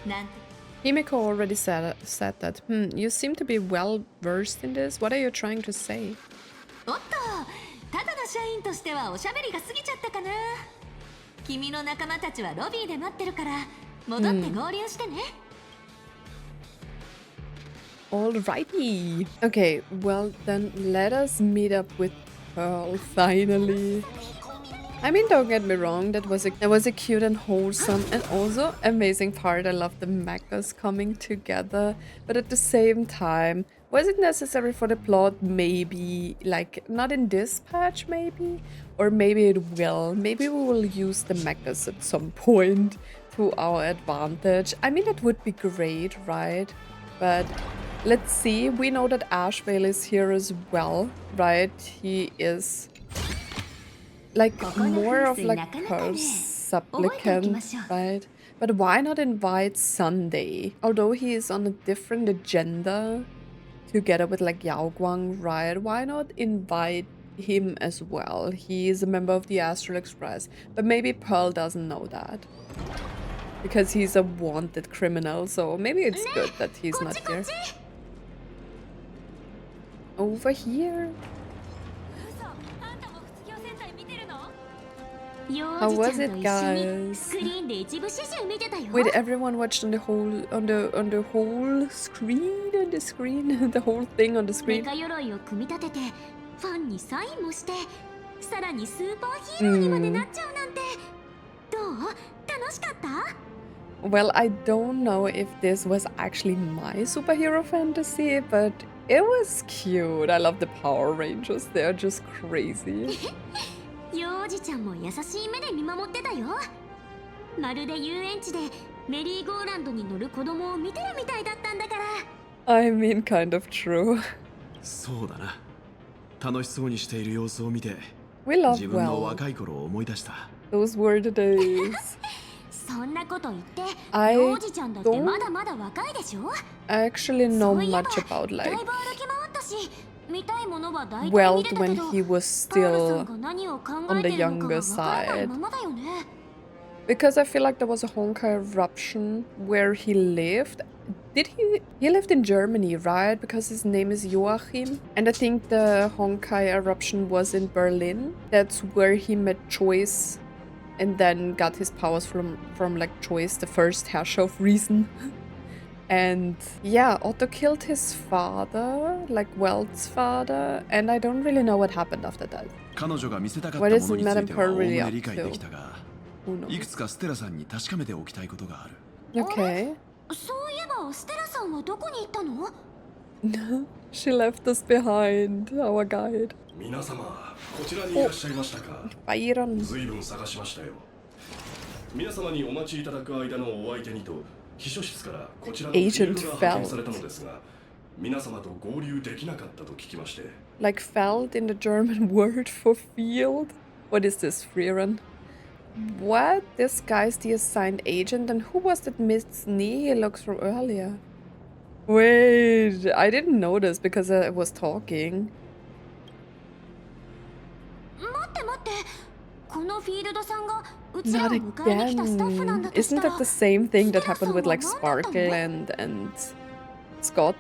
なんて。 Himeko already said that. You seem to be well versed in this. What are you trying to say? おっと、ただの社員としてはおしゃべりが過ぎちゃったかな。君の仲間たちはロビーで待ってるから戻って合流してね。Alrighty. Okay, well then let us meet up with Pearl, finally. I mean, don't get me wrong, that was a cute and wholesome and also amazing part. I love the mechas coming together, but at the same time, was it necessary for the plot? Maybe, like, not in this patch, maybe? Or maybe it will. Maybe we will use the mechas at some point to our advantage. I mean, that would be great, right? But let's see. We know that Ashveil is here as well, right? He is like more of like her supplicant, right? But why not invite Sunday? Although he is on a different agenda together with like Yao Guang, right? Why not invite him as well? He is a member of the Astral Express, but maybe Pearl doesn't know that because he's a wanted criminal, so maybe it's good that he's not here. Over here. How was it, guys? Wait, everyone watched on the whole screen, the whole thing on the screen. Well, I don't know if this was actually my superhero fantasy, but it was cute. I love the Power Rangers. They're just crazy. I mean, kind of true. We love well. Those were the days. I don't actually know much about like Welt when he was still on the younger side. Because I feel like there was a Honkai eruption where he lived. He lived in Germany, right? Because his name is Joachim. And I think the Honkai eruption was in Berlin. That's where he met Choice and then got his powers from like Choice, the first Herrscher of Reason. And yeah, Otto killed his father, like Welt's father, and I don't really know what happened after that. What is Madame Pearl really up to? Who knows? Okay. She left us behind, our guide. Byron. Agent Felt. Like Felt in the German word for field? What is this, Freerun? What? This guy's the assigned agent? And who was that Miss Nihilux from earlier? Wait, I didn't notice because I was talking. Not again. Isn't that the same thing that happened with like Sparkle and Scott?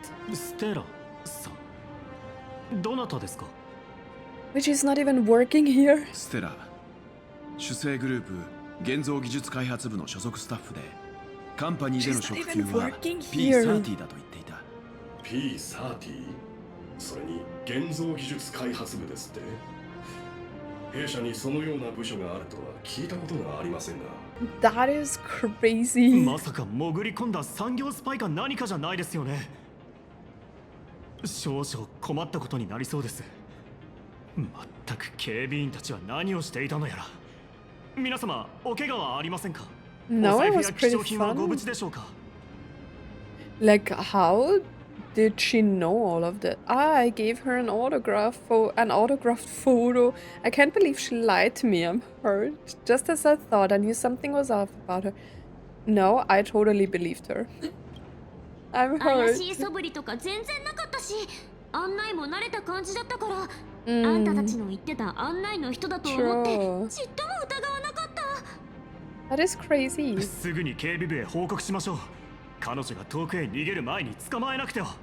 Which is not even working here. She's not even working here. P30? それに現像技術開発部ですって。弊社にそのような部署があるとは聞いたことがありませんが。That is crazy. まさか潜り込んだ産業スパイか何かじゃないですよね。少々困ったことになりそうです。まったく警備員たちは何をしていたのやら。皆様、お怪我はありませんか？ No, it was pretty fun. Like, how did she know all of that? I gave her an autographed photo. I can't believe she lied to me. I'm hurt. Just as I thought, I knew something was off about her. No, I totally believed her. I'm hurt. True. That is crazy. すぐに警備部へ報告しましょう。彼女が遠くへ逃げる前に捕まえなくては。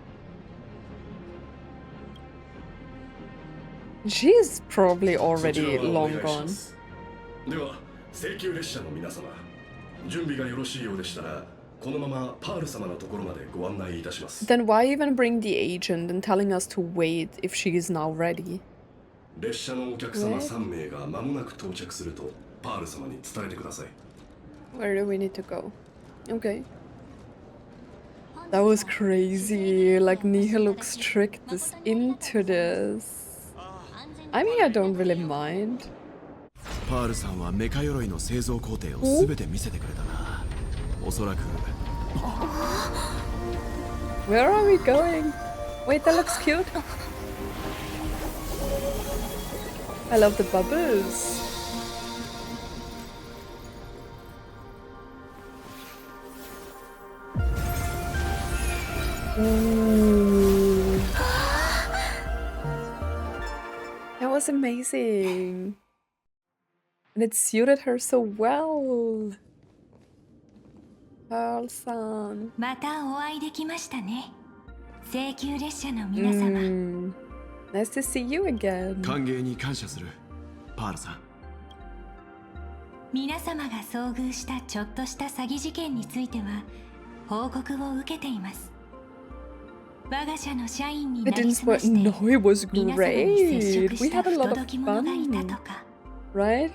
She's probably already long gone. では、請求列車の皆様、準備がよろしいようでしたら、このままパール様のところまでご案内いたします。 Then why even bring the agent and telling us to wait if she is now ready? 列車のお客様3名が間もなく到着するとパール様に伝えてください。 Where do we need to go? Okay. That was crazy. Like Nihilux tricked us into this. I mean, I don't really mind. パールさんはメカ鎧の製造工程を全て見せてくれたな。おそらく Where are we going? Wait, that looks cute. I love the bubbles. Ooh. That was amazing. And it suited her so well. Pearl-san. またお会いできましたね。請求列車の皆様。Nice to see you again. 歓迎に感謝する、パールさん。皆様が遭遇したちょっとした詐欺事件については報告を受けています。我が社の社員になりすまして、 No, it was 皆様に接 great. 触し We た had a 不 lot of 届き者がいた fun. とか。 Right,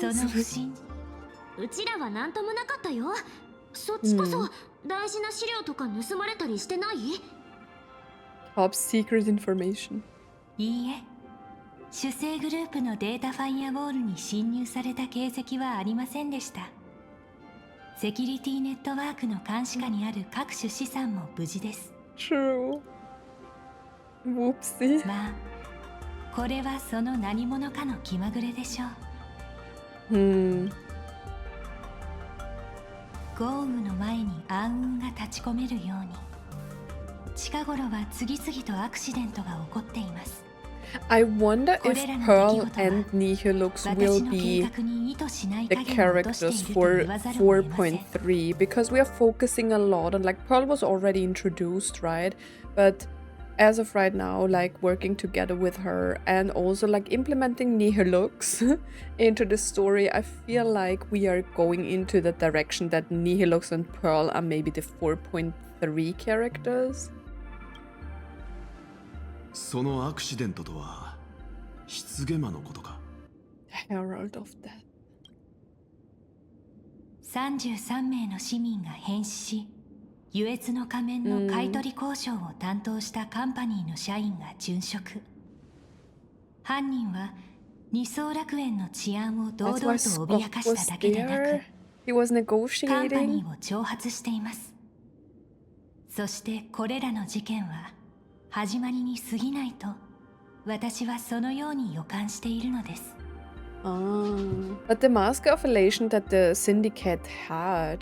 そ guys? の不審。うちらは何ともなかったよ。そっちこそ大事な資料とか盗まれたりしてない？ Top secret information. いいえ、主催グループのデータファイアウォールに侵入された形跡はありませんでした。セキュリティネットワークの監視下にある各種資産も無事です。True. Whoopsie. まあ、これはその何者かの気まぐれでしょう。豪雨の前に暗雲が立ち込めるように、近頃は次々とアクシデントが起こっています。I wonder if Pearl and Nihilux will be the characters for 4.3, because we are focusing a lot on, like, Pearl was already introduced, right? But as of right now, like, working together with her and also like implementing Nihilux into the story, I feel like we are going into the direction that Nihilux and Pearl are maybe the 4.3 characters. そのアクシデントとは失ゲマのことか。 Herald of Death. 33名の市民が変死し、優越の仮面の買取交渉を担当したカンパニーの社員が殉職。犯人は二層楽園の治安を堂々と脅かしただけでなく、 He was カンパニ negotiating. ーを挑発しています。そしてこれらの事件は始まりに過ぎないと、私はそのように予感しているのです。But the mask of elation that the syndicate had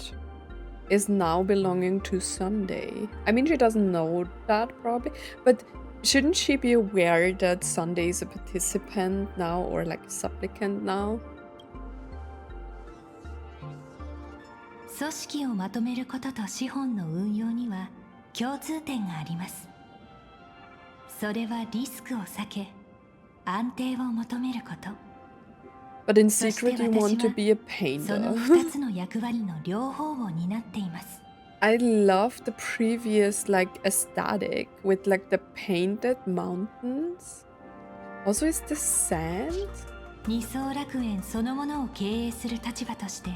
is now belonging to Sunday. I mean, she doesn't know that probably, but shouldn't she be aware that Sunday is a participant now, or like a supplicant now? 組織をまとめることと資本の運用には共通点があります。それはリスクを避け、安定を求めること。 But in secret, you want to be a その painter. 2つの役割の両方を担っています。I love the previous like aesthetic with like the painted mountains. Also, is this sand? 二層楽園そのものを経営する立場として、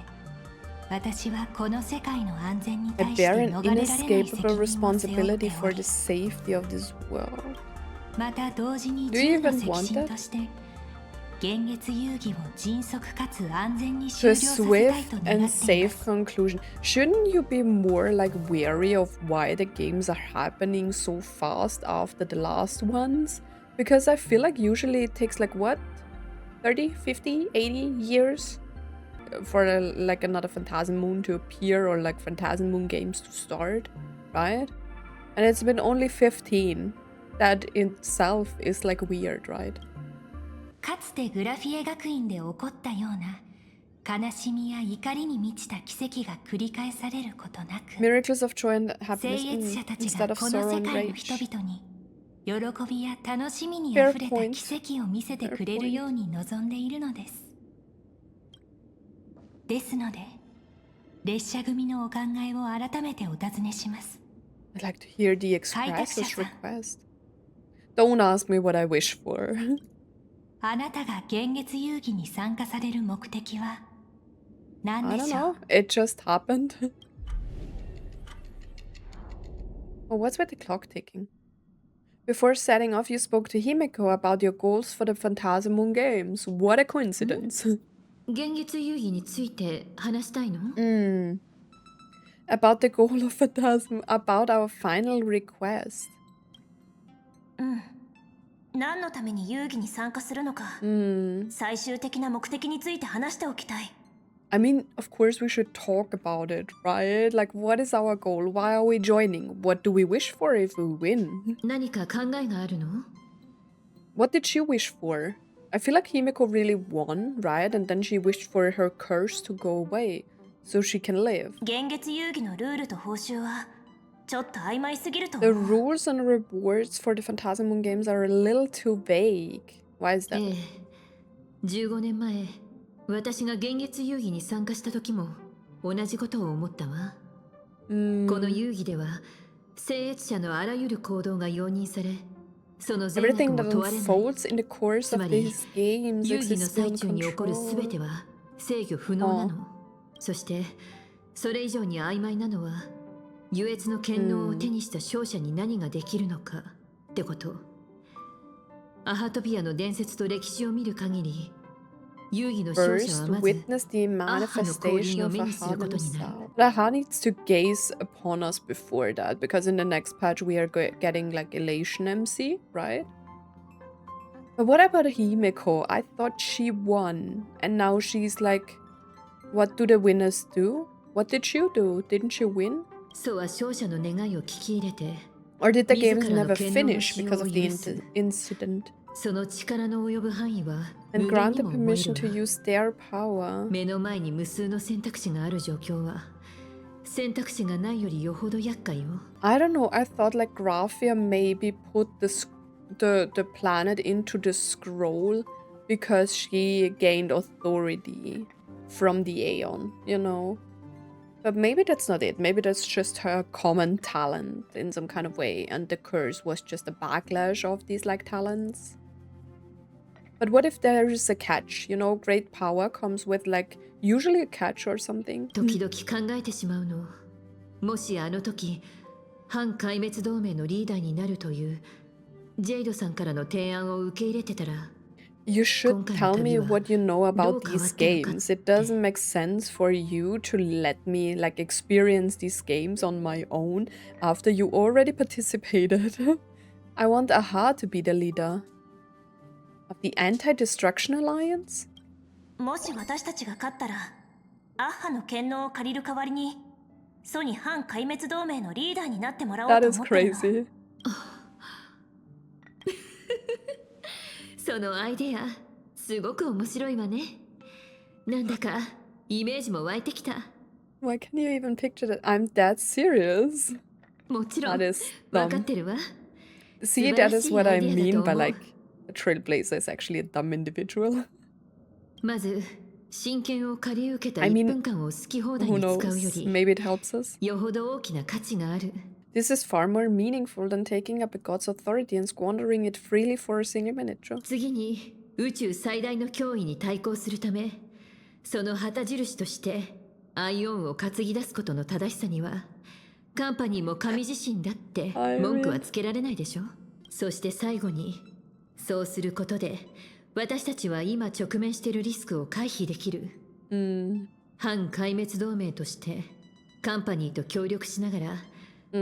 私はこの世界の安全に I 対して bear 逃 an れられない責 inescapable 任を背負って responsibility お for り、 the safety of this world. また同時に Do you 銃の even 責 want 任 it? として現月遊戯を迅速かつ安全に To 終 a 了させたい swift と願ってい and ま safe す。 conclusion. Shouldn't you be more like wary of why the games are happening so fast after the last ones? Because I feel like usually it takes like what? 30, 50, 80 years for like another Phantasm Moon to appear, or like Phantasm Moon games to start, right? And it's been only 15. That in itself is like weird, right? かつてグラフィエ学院で起こったような悲しみや怒りに満ちた奇跡が繰り返されることなく、 Miracles of joy and 聖 happiness 越者たち instead が of この sorrow 世 and 界の人 rage. 々に喜びや楽しみにあふれた Fair point. 奇跡を見せてくれるように望んでいるのです。ですので、列車組のお考えを改めてお尋ねします。 I'd like to hear the Express's 開拓者さん。 request. Don't ask me what I wish for. あなたが幻月遊戯に参加される目的は何 I で don't しょ know. う？ It just happened. Oh, what's with the clock ticking? Before setting off, you spoke to Himeko about your goals for the Phantasmoon games. What a coincidence. 幻月遊戯について話したいの？ About the goal of Phantasm, about our final request. 何のために遊戯に参加するのか、最終的な目的について話しておきたい。 I mean, of course we should talk about it, right? Like, what is our goal? Why are we joining? What do we wish for if we win? 何か考えがあるの？ What did she wish for? I feel like Himeko really won, right? And then she wished for her curse to go away, so she can live. 幻月遊戯のルールと報酬はちょっと曖昧すぎると The 思う。 rules and rewards for the Phantasmoon games are a little too vague. Why is that? ええ、15年前私が幻月遊戯に参加した時も同じことを思ったわ。この遊戯では聖越者のあらゆる行動が容認され、その善悪 Everything も that 問われない。 unfolds in the course つ of まり these games 遊戯の exists 最 beyond 中に起こるすべて control. は制御不能なの。そしてそれ以上に曖昧なのは優越の権能を手にした勝者に何ができるのかってこと。アハトピアの伝説と歴史を見る限り、遊戯の勝者 First, はまず witness the アッハの降臨 manifestation を of 目にす Aha ることになる。 himself. Aha needs to gaze upon us before that, because in the next patch we are getting like Elation MC, right? But what about Himeko? I thought she won, and now she's like, what do the winners do? What did you do? Didn't she win? そうは勝者の願いを聞き入れて、 Or did the 自 games らの never 権能の finish 使用 because を of the 許す。 incident? その力の及ぶ範囲は And 無限 grant に the も思え permission る to わ。 use their power. 目の前に無数の選択肢がある状況は選択肢がないよりよほど厄介よ。 I don't know. I thought like Graphia maybe put the planet into the scroll because she gained authority from the Aeon, you know? But maybe that's not it. Maybe that's just her common talent in some kind of way, and the curse was just a backlash of these like talents. But what if there is a catch? You know, great power comes with like usually a catch or something. 時々考えてしまうの。もしあの時反壊滅同盟のリーダーになるというジェイドさんからの提案を受け入れてたら、 You should tell me what you know about these games. It doesn't make sense for you to let me like experience these games on my own after you already participated. I want Aha to be the leader of the Anti-Destruction Alliance. もし私たちが勝ったら、アッハの権能を借りる代わりに、ソに反壊滅同盟のリーダーになってもらおう That と is 思ってるの。 crazy. そのアイデアすごく面白いわね。なんだかイメージも湧いてきた。 Why can you even picture that? I'm that serious. もちろん That is 分かっ dumb. てるわ。 See, that is what I mean by like a trailblazer is actually a dumb individual. まず真剣を借り受けた I 1 mean, 分間を好き放題 Who に使うよ knows? り Maybe it helps us. よほど大きな価値がある。 This is far more meaningful than taking up a god's authority and squandering it freely for a single minute. 次に宇宙最大の脅威に対抗するため、その旗印としてアイオンを担ぎ出すことの正しさにはカンパニーも神自身だって文句はつけられないでしょ。そして最後にそうすることで私たちは今直面しているリスクを回避できる。反壊滅同盟としてカンパニーと協力しながら、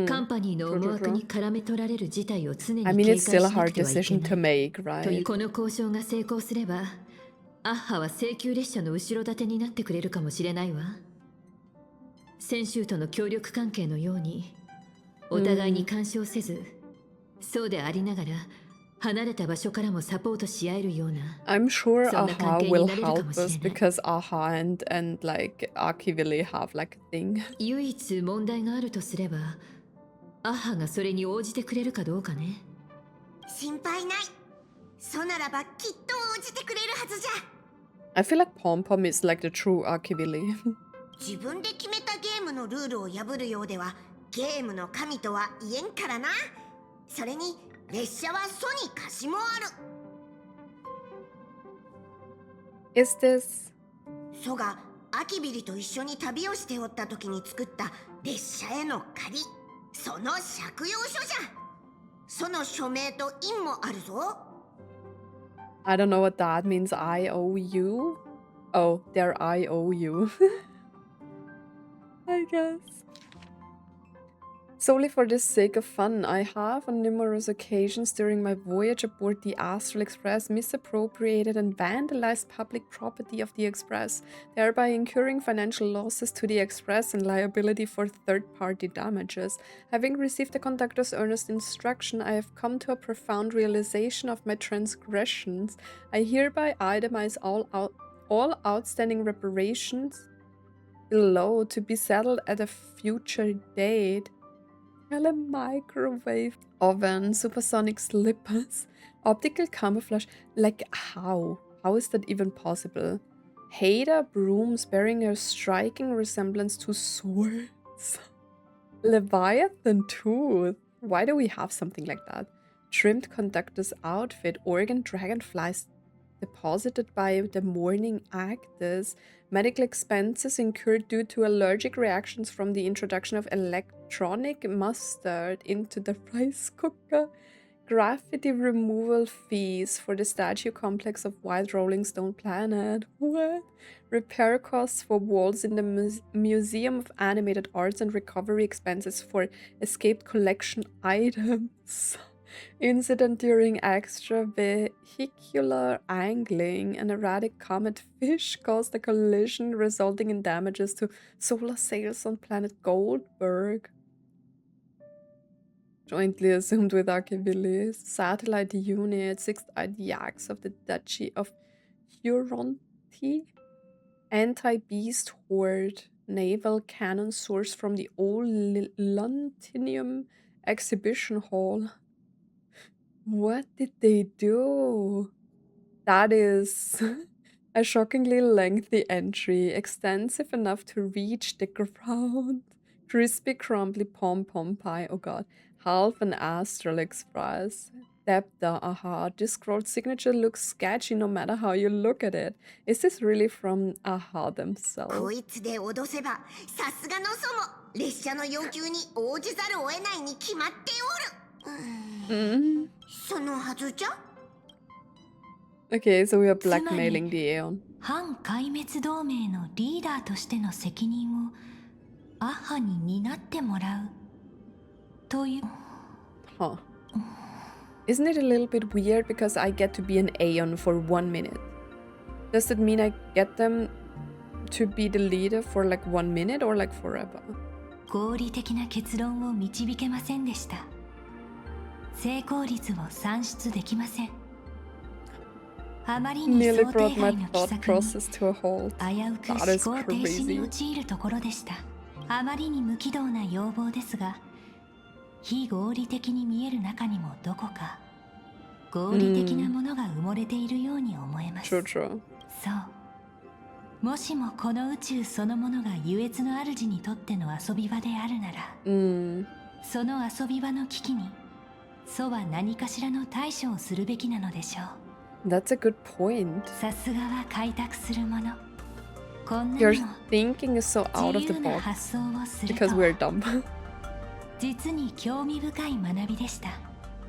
カンパニーの思惑に絡め取られる事態を常に I 警 mean, 戒 it's し still a なく hard てはいけ decision な to い。 make, という right? この交渉が成功すれば、アッハは請求列車の後ろ盾になってくれるかもしれないわ。先週との協力関係のように、お互いに干渉せず、そうでありながら離れた場所からもサポートし合えるような。 I'm sure そんな Aha 関係 will になれるか help もしれ us ない。 because Aha and like Arkivili have like a thing. 唯一問題があるとすれば、アッハがそれに応じてくれるかどうかね。心配ない。そうならばきっと応じてくれるはずじゃ。 I feel like Pom Pom is like the true Arkivili. 自分で決めたゲームのルールを破るようではゲームの神とは言えんからな。それに列車はソに貸しもある。Is this... ソがアキビリと一緒に旅をしておった時に作った列車への借り、その借用書じゃ。その署名と印もあるぞ。I don't know what that means. I owe you? Oh, there I owe you. I guess. Solely for the sake of fun, I have on numerous occasions during my voyage aboard the Astral Express misappropriated and vandalized public property of the Express, thereby incurring financial losses to the Express and liability for third-party damages. Having received the conductor's earnest instruction, I have come to a profound realization of my transgressions. I hereby itemize all outstanding reparations below to be settled at a future date. A microwave oven, supersonic slippers, optical camouflage. Like, how? How is that even possible? Haida brooms bearing a striking resemblance to swords. Leviathan tooth. Why do we have something like that? Trimmed conductor's outfit, organ dragonflies deposited by the morning actors, medical expenses incurred due to allergic reactions from the introduction of electronic mustard into the rice cooker, graffiti removal fees for the statue complex of White Rolling Stone Planet. What? Repair costs for walls in the Museum of Animated Arts and recovery expenses for escaped collection items. Incident during extravehicular angling. An erratic comet fish caused a collision resulting in damages to solar sails on planet Goldberg. Jointly assumed with Archivilis. Satellite unit, sixth-eyed yaks of the Duchy of Huronti. Anti-beast horde. Naval cannon sourced from the old Londinium exhibition hall. What did they do? That is a shockingly lengthy entry, extensive enough to reach the ground. Crispy, crumbly pom-pom pie, oh god. Half an Astral Express. Depta, aha. This scroll signature looks sketchy no matter how you look at it. Is this really from Aha themselves? こいつで脅せば、さすがのソも列車の要求に応じざるを得ないに決まっておる。そのはずじゃ。Okay, so we are blackmailing the Aeon. 反壊滅同盟のリーダーとしての責任をアッハに担ってもらうという。Huh. Isn't it a little bit weird because I get to be an Aeon for 1 minute? Does that mean I get them to be the leader for like 1 minute or like forever? 合理的な結論を導けませんでした。成功率を算出できません。あまりに Nearly 想 brought 定 my 外の thought 奇策に process to a halt. 危うく That 思 is 考停止に crazy. 陥るところでした。あまりに無軌道な要望ですが、非合理的に見える中にもどこか合理的なものが埋もれているように思えます。True, true. そう。もしもこの宇宙そのものが優越の主にとっての遊び場であるなら、その遊び場の危機に祖は何かしらの対処をするべきなのでしょう。That's a good point. さすがは開拓するもの。こんなの Your thinking is so out of 自 the 由な box 発想をすると because we're dumb. 実に興味深い学びでした。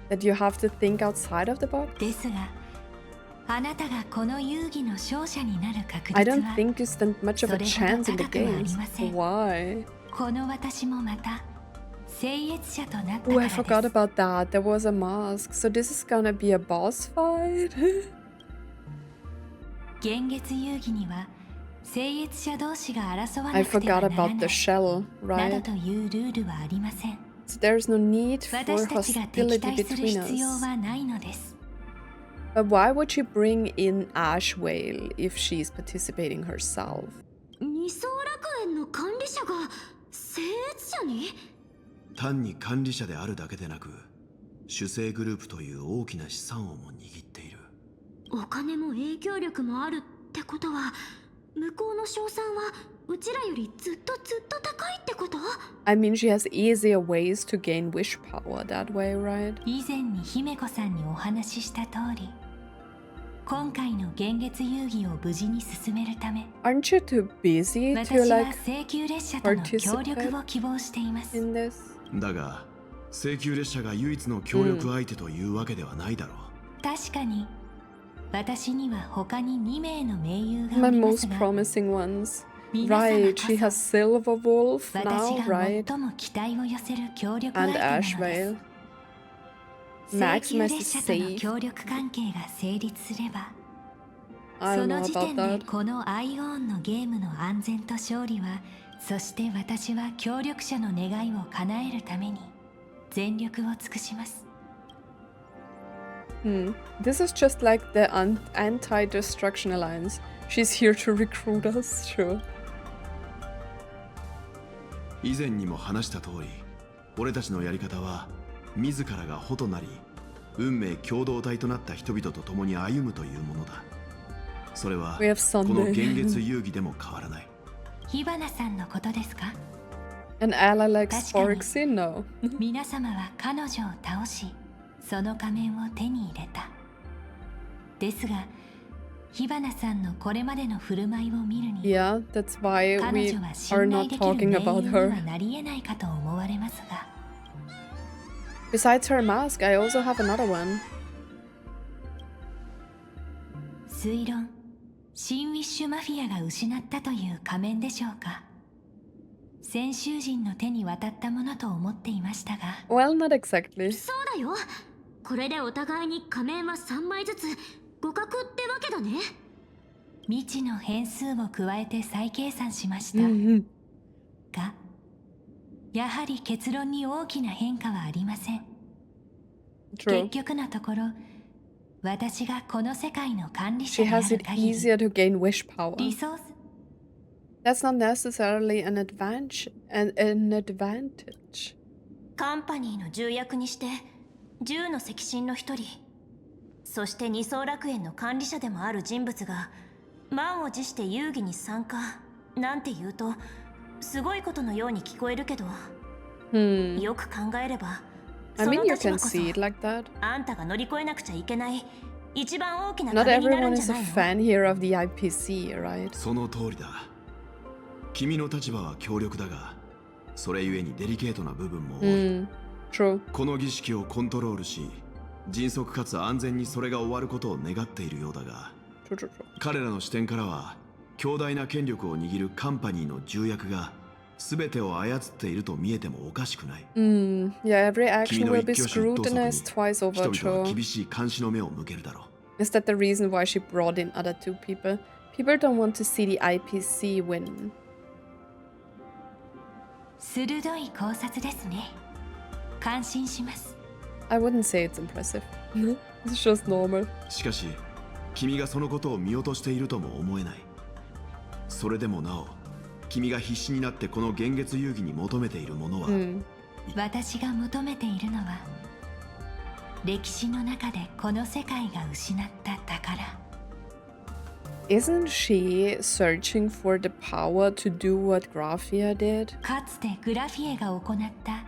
That you have to think outside of the box? ですが、あなたがこの遊戯の勝者になる確率 I don't は think you stand much of a chance in the games. Why? この私もまた聖越者となったか Oh, ら I です。 forgot about that. There was a mask. So this is gonna be a boss fight? 現月遊戯には聖越者同士が争わ I なくては forgot なら about な the い shell, など right? というルールはありません。 So there's no need for 私たちが敵 hostility 対する between 必要 us. はないのです。 But why would you bring in Ashveil if she's participating herself? 二層楽園の管理者が聖越者に？単に管理者であるだけでなく、主催グループという大きな資産をも握っている。お金も影響力もあるってことは、向こうの賞賛はうちらよりずっと高いってこと？ I mean, she has easier ways to gain wish power that way, right? 以前に姫子さんにお話しした通り、今回の幻月遊戯を無事に進めるため Aren't you too busy 私 to は like 請求列車との協力を希望しています in this? だが請求列車が唯一の協力相手というわけではないだろう。確かに私には他に2名の盟友が My おります most が promising ones. 皆様 Right, こ she has そ Silver Wolf 私 now, が right? 最も期待を寄せる協力 And 相手なのです Ashveil. 請 Maximus 求 is 列車との safe. 協力関係が成立すれば I そ don't の know 時 about 点で that. このアイオーンのゲームの安全と勝利はそして私は協力者の願いを叶えるために全力を尽くします This is just like the anti-destruction alliance. She's here to recruit us, sure. 以前にも話した通り、俺たちのやり方は自らが穂となり運命共同体となった人々と共に歩むというものだ。それは We have この Sunday. 幻月遊戯でも変わらない。火花さんのことですか An ally like 確かに。 Sporksy? No. 皆様は彼女を倒しその仮面を手に入れたですが火花さんのこれまでの振る舞いを見るに Yeah, that's why 彼 we 女は are 信 not 頼できる talking 盟 about 友には her. なり得ないかと思われますが Besides her mask, I also have another one. 推論シン・ウィッシュマフィアが失ったという仮面でしょうか先週人の手に渡ったものと思っていましたが Well, not exactly. そうだよ。これでお互いに仮面は3枚ずつ互角ってわけだね。未知の変数を加えて再計算しましたがやはり結論に大きな変化はありません True. 結局のところ私がこの世界の管理 She 者であ has る it 限り easier to gain wish power. リソース That's not necessarily an advantage. An advantage. カンパニーの重役にして10の赤心の一人そして二層楽園の管理者でもある人物が満を持して遊戯に参加なんて言うとすごいことのように聞こえるけど、よく考えれば I そ mean, の you 立場 can こそ see it like that. あんたが乗り越えなくちゃいけない一番大きな Not 壁になる everyone んじ is ゃ a ないの fan here of the IPC, right? その通りだ。君の立場は強力だが、それゆえにデリケートな部分も多い。True. この儀式をコントロールし、迅速かつ安全にそれが終わることを願っているようだが、True. 彼らの視点からは強大な権力を握るカンパニーの重役が全てを操っていると見えてもおかしくない。Yeah, every action 君の will 一 be 挙手一投足に scrutinized twice 人 over, 々は Joe. 厳しい監視の目を向けるだろう。 Is that the reason why she brought in other two people? People don't want to see the IPC win. 鋭い考察ですね感心します I wouldn't say it's impressive. It's just normal. しかし、君がそのことを見落としているとも思えない。それでもなお、君が必死になってこの幻月遊戯に求めているものは、私が求めているのは歴史の中でこの世界が失った宝 Isn't she searching for the power to do what Graphia did? かつてグラフィエが行った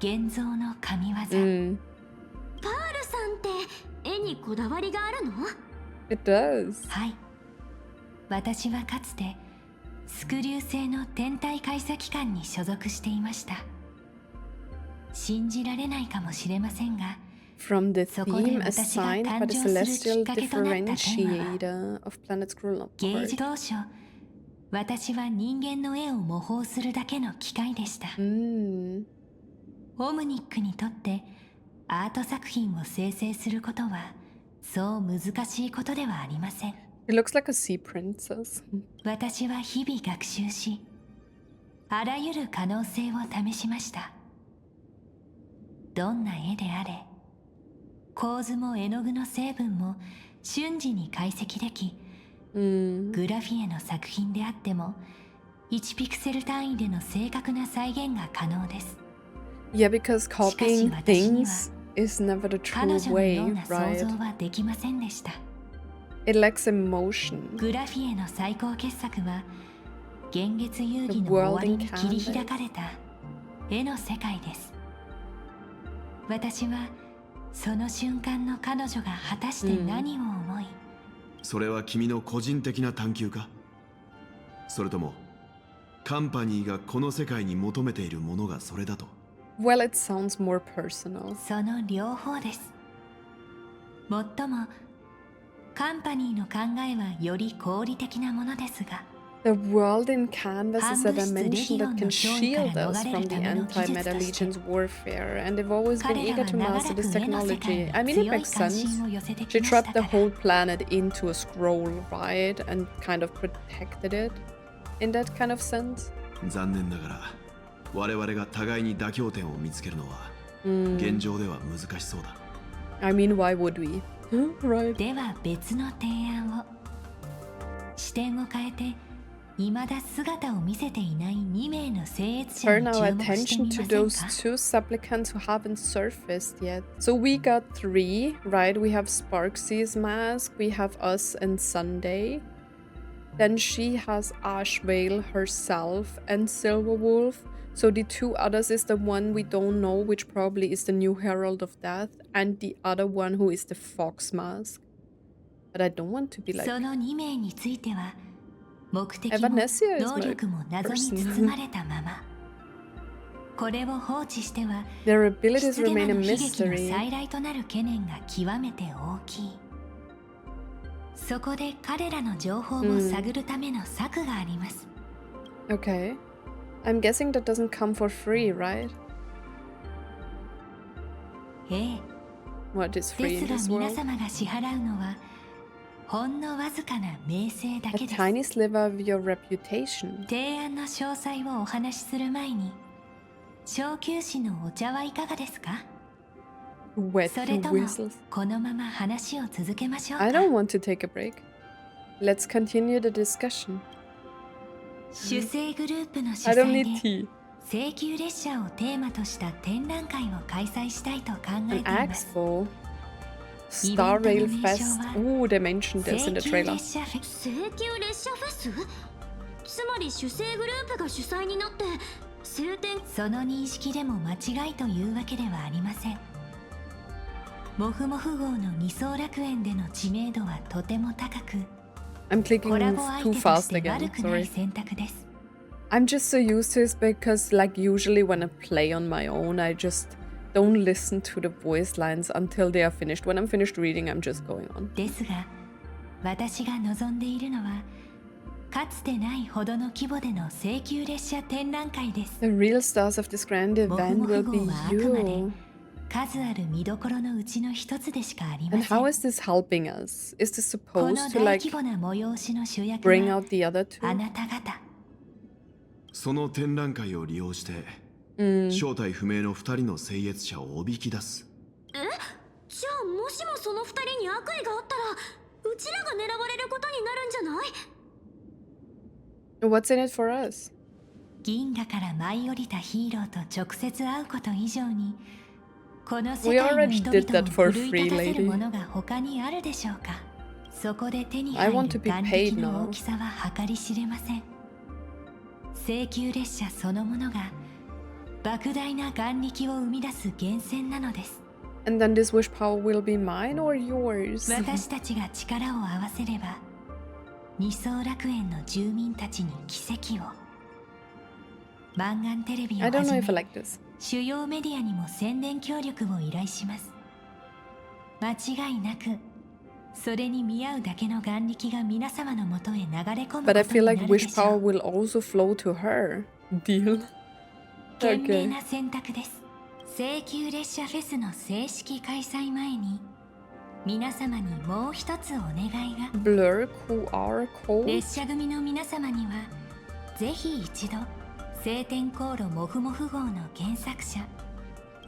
現像の神業、パールさんって絵にこだわりがあるの？ It does. はい私はかつてスクリュー製の天体解析官に所属していました信じられないかもしれませんが From the そこで theme 私が assigned by 誕 the 生するき celestial っかけとなったテーマは differentiator of planet scroll not 芸 part. 術当初私は人間の絵を模倣するだけの機械でしたオムニックにとってアート作品を生成することはそう難しいことではありません It looks like a sea princess. 私は日々学習しあらゆる可能性を試しましたどんな絵であれ構図も絵の具の成分も瞬時に解析できグラフィエの作品であっても1ピクセル単位での正確な再現が可能です Yeah, because copying things is never the 彼 true 女のよ way, うな想 right? 像はできませんでした It lacks emotion. グラフィエの最高傑作は幻月遊戯の終わりに切り開かれた絵の世界です私はその瞬間の彼女が果たして何を思いそれは君の個人的な探求か？それともカンパニーがこの世界に求めているものがそれだと？ Well, it sounds more personal. その両方です。もっともカンパニーの考えはより合理的なものですが、 The world in Canvas is a dimension that can shield us from the anti-Meta Legion's warfare, and they've always been eager to master this technology. I mean, it makes sense. She trapped the whole planet into a scroll, right? And kind of protected it in that kind of sense. 残念ながら我々が互いに妥協点を見つけるのは現状では難しそうだ。I mean, why would we? Right. では別の提案を。視点を変えて未だ姿を見せていない2名の聖越者 Turn に our 注目して attention み to ません those か？ two supplicants who haven't surfaced yet. So we got 3, right? We have Sparksy's mask, we have us and Sunday. Then she has Ashveil herself and Silverwolf. So the 2 others is the one we don't know, which probably is the new Herald of Death, and the other one who is the Fox mask. But I don't want to be like その2名については目的も Evanesia is 能 my 力も謎に person. 包まれたまま。これを放置しては Their abilities 失で remain a の悲劇の mystery. 再来となる懸念が極めて大きい。そこで彼らの情報を探るための策があります。Okay. I'm guessing that doesn't come for free, right? ええ。 What is で free す in が this 皆 world? 様が支払うのはほんのわずかな名声だ A けです。 tiny sliver of your reputation. 提案の詳細をお話しする前に小休止のお茶はいかがですか？ Wet それとも whistles. このまま話を続けましょうか。 I don't want to take a break. Let's continue the discussion. 主催グループの主 I don't 催 need で tea. 請求列車をテーマとした展覧会を開催したいと考え An ています。 expo. Star Rail Fest. Ooh, they mentioned this in the 請求 trailer. 列車フェス。請求列車フェス？つまり主催グループが主催になって晴天。その認識でも間違いというわけではありません。モフモフ号の二層楽園での知名度はとても高く、 I'm clicking コラボ相 too 手と fast して悪 again. くない Sorry. 選択です。 I'm just so used to this because, like, usually when I play on my own, I just don't listen to the voice lines until they are finished. When I'm finished reading, I'm just going on. ですが、私が望んでいるのはかつてないほどの規模での請求列車展覧会です。 The real stars of this grand event will be you. 数ある見どころのうちの一つでしかあり And ません。 how is this helping us? Is this この supposed to 大 like 規模な催しの主役 bring は out the other あ two? なた方。その展覧会を利用して正体不明の2人の聖越者をおびき出す。じゃあもしもその2人に悪意があったらうちらが狙われることになるんじゃない？ What's in it for us? 銀河から舞い降りたヒーローと直接会うこと以上にこの世 We 界の already 人 did 々 that を for 奮い free, 立たせる lady. ものが他にあるでしょうか。そこで手に I 入 want to る be 眼 paid 力の now. 大きさは計り知れません。請求列車そのものが莫大な眼力を生み出す源泉なのです。 And then this wish power will be mine or yours? 私たちが力を合わせれば二層楽園の住民たちに奇跡を。マンガンテレビを I は don't じ know め if I like this. 主要メディアにも宣伝協力を依頼します。間違いなくそれに見合うだけの眼力が皆様のもとへ流れ込むこ But I と feel にな like るで wish しょ power う。 will also flow to her. Deal? 賢明 Okay. な選択です。請求列車フェスの正式開催前に皆様にもう一つお願いが。 Blur QR code? 列車組の皆様にはぜひ一度晴天航路モフモフ号の原作者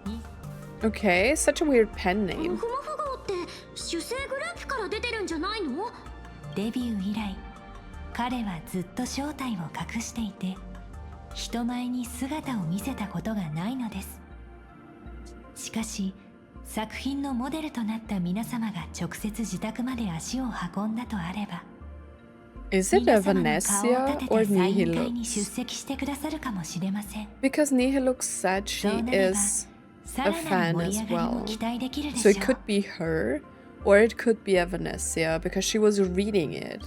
に Okay, such a weird pen モ name. フモフ号って主催グループから出てるんじゃないの？デビュー以来彼はずっと正体を隠していて人前に姿を見せたことがないのです。しかし作品のモデルとなった皆様が直接自宅まで足を運んだとあれば Is it 皆 a 様の顔を Vanesia 立 or ててサイン会に出 Nihilux? 席してくださるかもしれません。 Because Nihilux said そう she なれば is さ a らなる fan 盛り as 上がりも well. 期待できるでし So ょ it could う。 be her, Or it could be Evanescia, because she was reading it.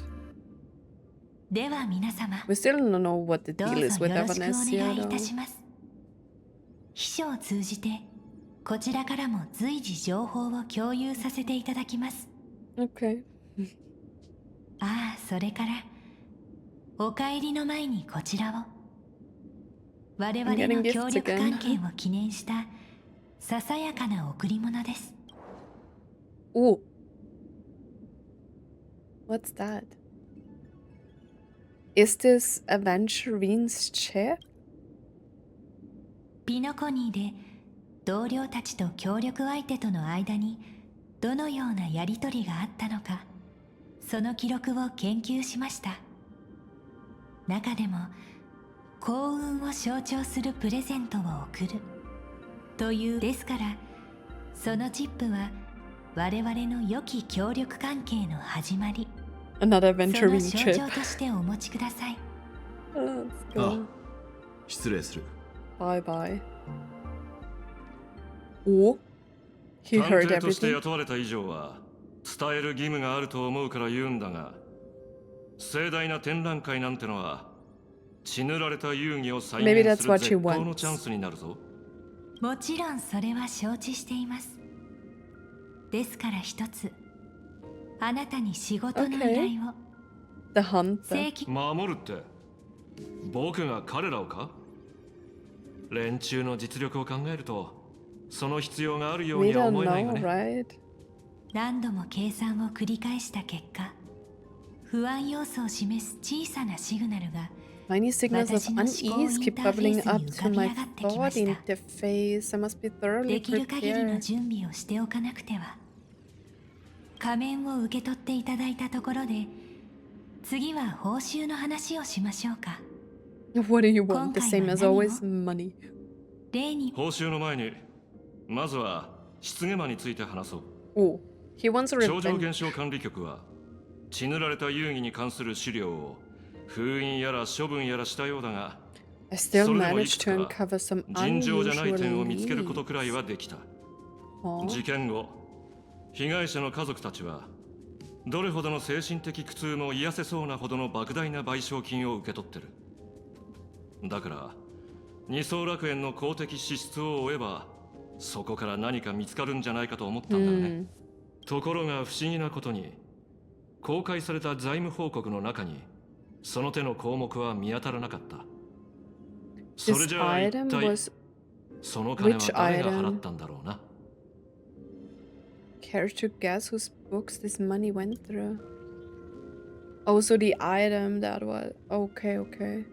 では皆様、 We still don't know what the どう deal is ぞ with よろしくお願 Evanescia いいた though. します。秘書を通じてこちらからも随時情報を共有させていただきます。 Okay. ああ、それからお帰りの前にこちらを。我々 I'm の getting 協 gifts 力 again. 関係を記念したささやかな贈り物です。 Oh. What's that? Is this Aventurine's chair? ピノコニーで同僚たちと協力相手との間にどのようなやり取りがあったのか、その記録を研究しました。中でも幸運を象徴するプレゼントを贈るというですから、そのチップは我々の良き協力関係の始まり、 Another その Aventurine 象 chip. 徴としてお持ちください。 Let's あ go. 失礼する。 Bye bye. Oh. He 探 heard 偵として everything. 雇われた以上は伝える義務があると思うから言うんだが、盛大な展覧会なんてのは血塗られた遊戯を再 Maybe 現 that's する what she 絶好の wants. チャンスになるぞ。もちろんそれは承知しています。ですから一つ、あなたに仕事の依頼を。 The hunter. 正規守るって僕が彼らをか？連中の実力を考えるとその必要があるよう We には don't 思えないが know, ね。 right? 何度も計算を繰り返した結果、不安要素を示す小さなシグナルが Tiny signals of 私の思考 unease keep bubbling up インターフェースに浮 to かび my 上がってきま thought した。 interface. I must be thoroughly できる限りの prepared. 準備をしておかなくては。仮面を受け取っていただいたところで、次は報酬の話をしましょうか。 What do you want? The 今回 same は as 何を？ always, money. 例に報酬の前にまずは失言魔について話そう。 Oh, he wants a 超常 revenge. 現象管理局は血塗られた遊戯に関する資料を封印やら処分やらしたようだが、 I still それでもい managed くつ to か uncover some 尋常じゃない unusual 点を見つけること leads. くらいはできた。 Aw. 事件後、被害者の家族たちはどれほどの精神的苦痛も癒せそうなほどの莫大な賠償金を受け取ってる。だから二層楽園の公的支出を追えばそこから何か見つかるんじゃないかと思ったんだがね。ところが不思議なことに公開された財務報告の中にその手の項目は見当たらなかった。それ This じゃあ一 item 体 was その金は which 誰が item? 払ったんだろうな。 care to guess whose books this money went through? Oh, so the item that was okay.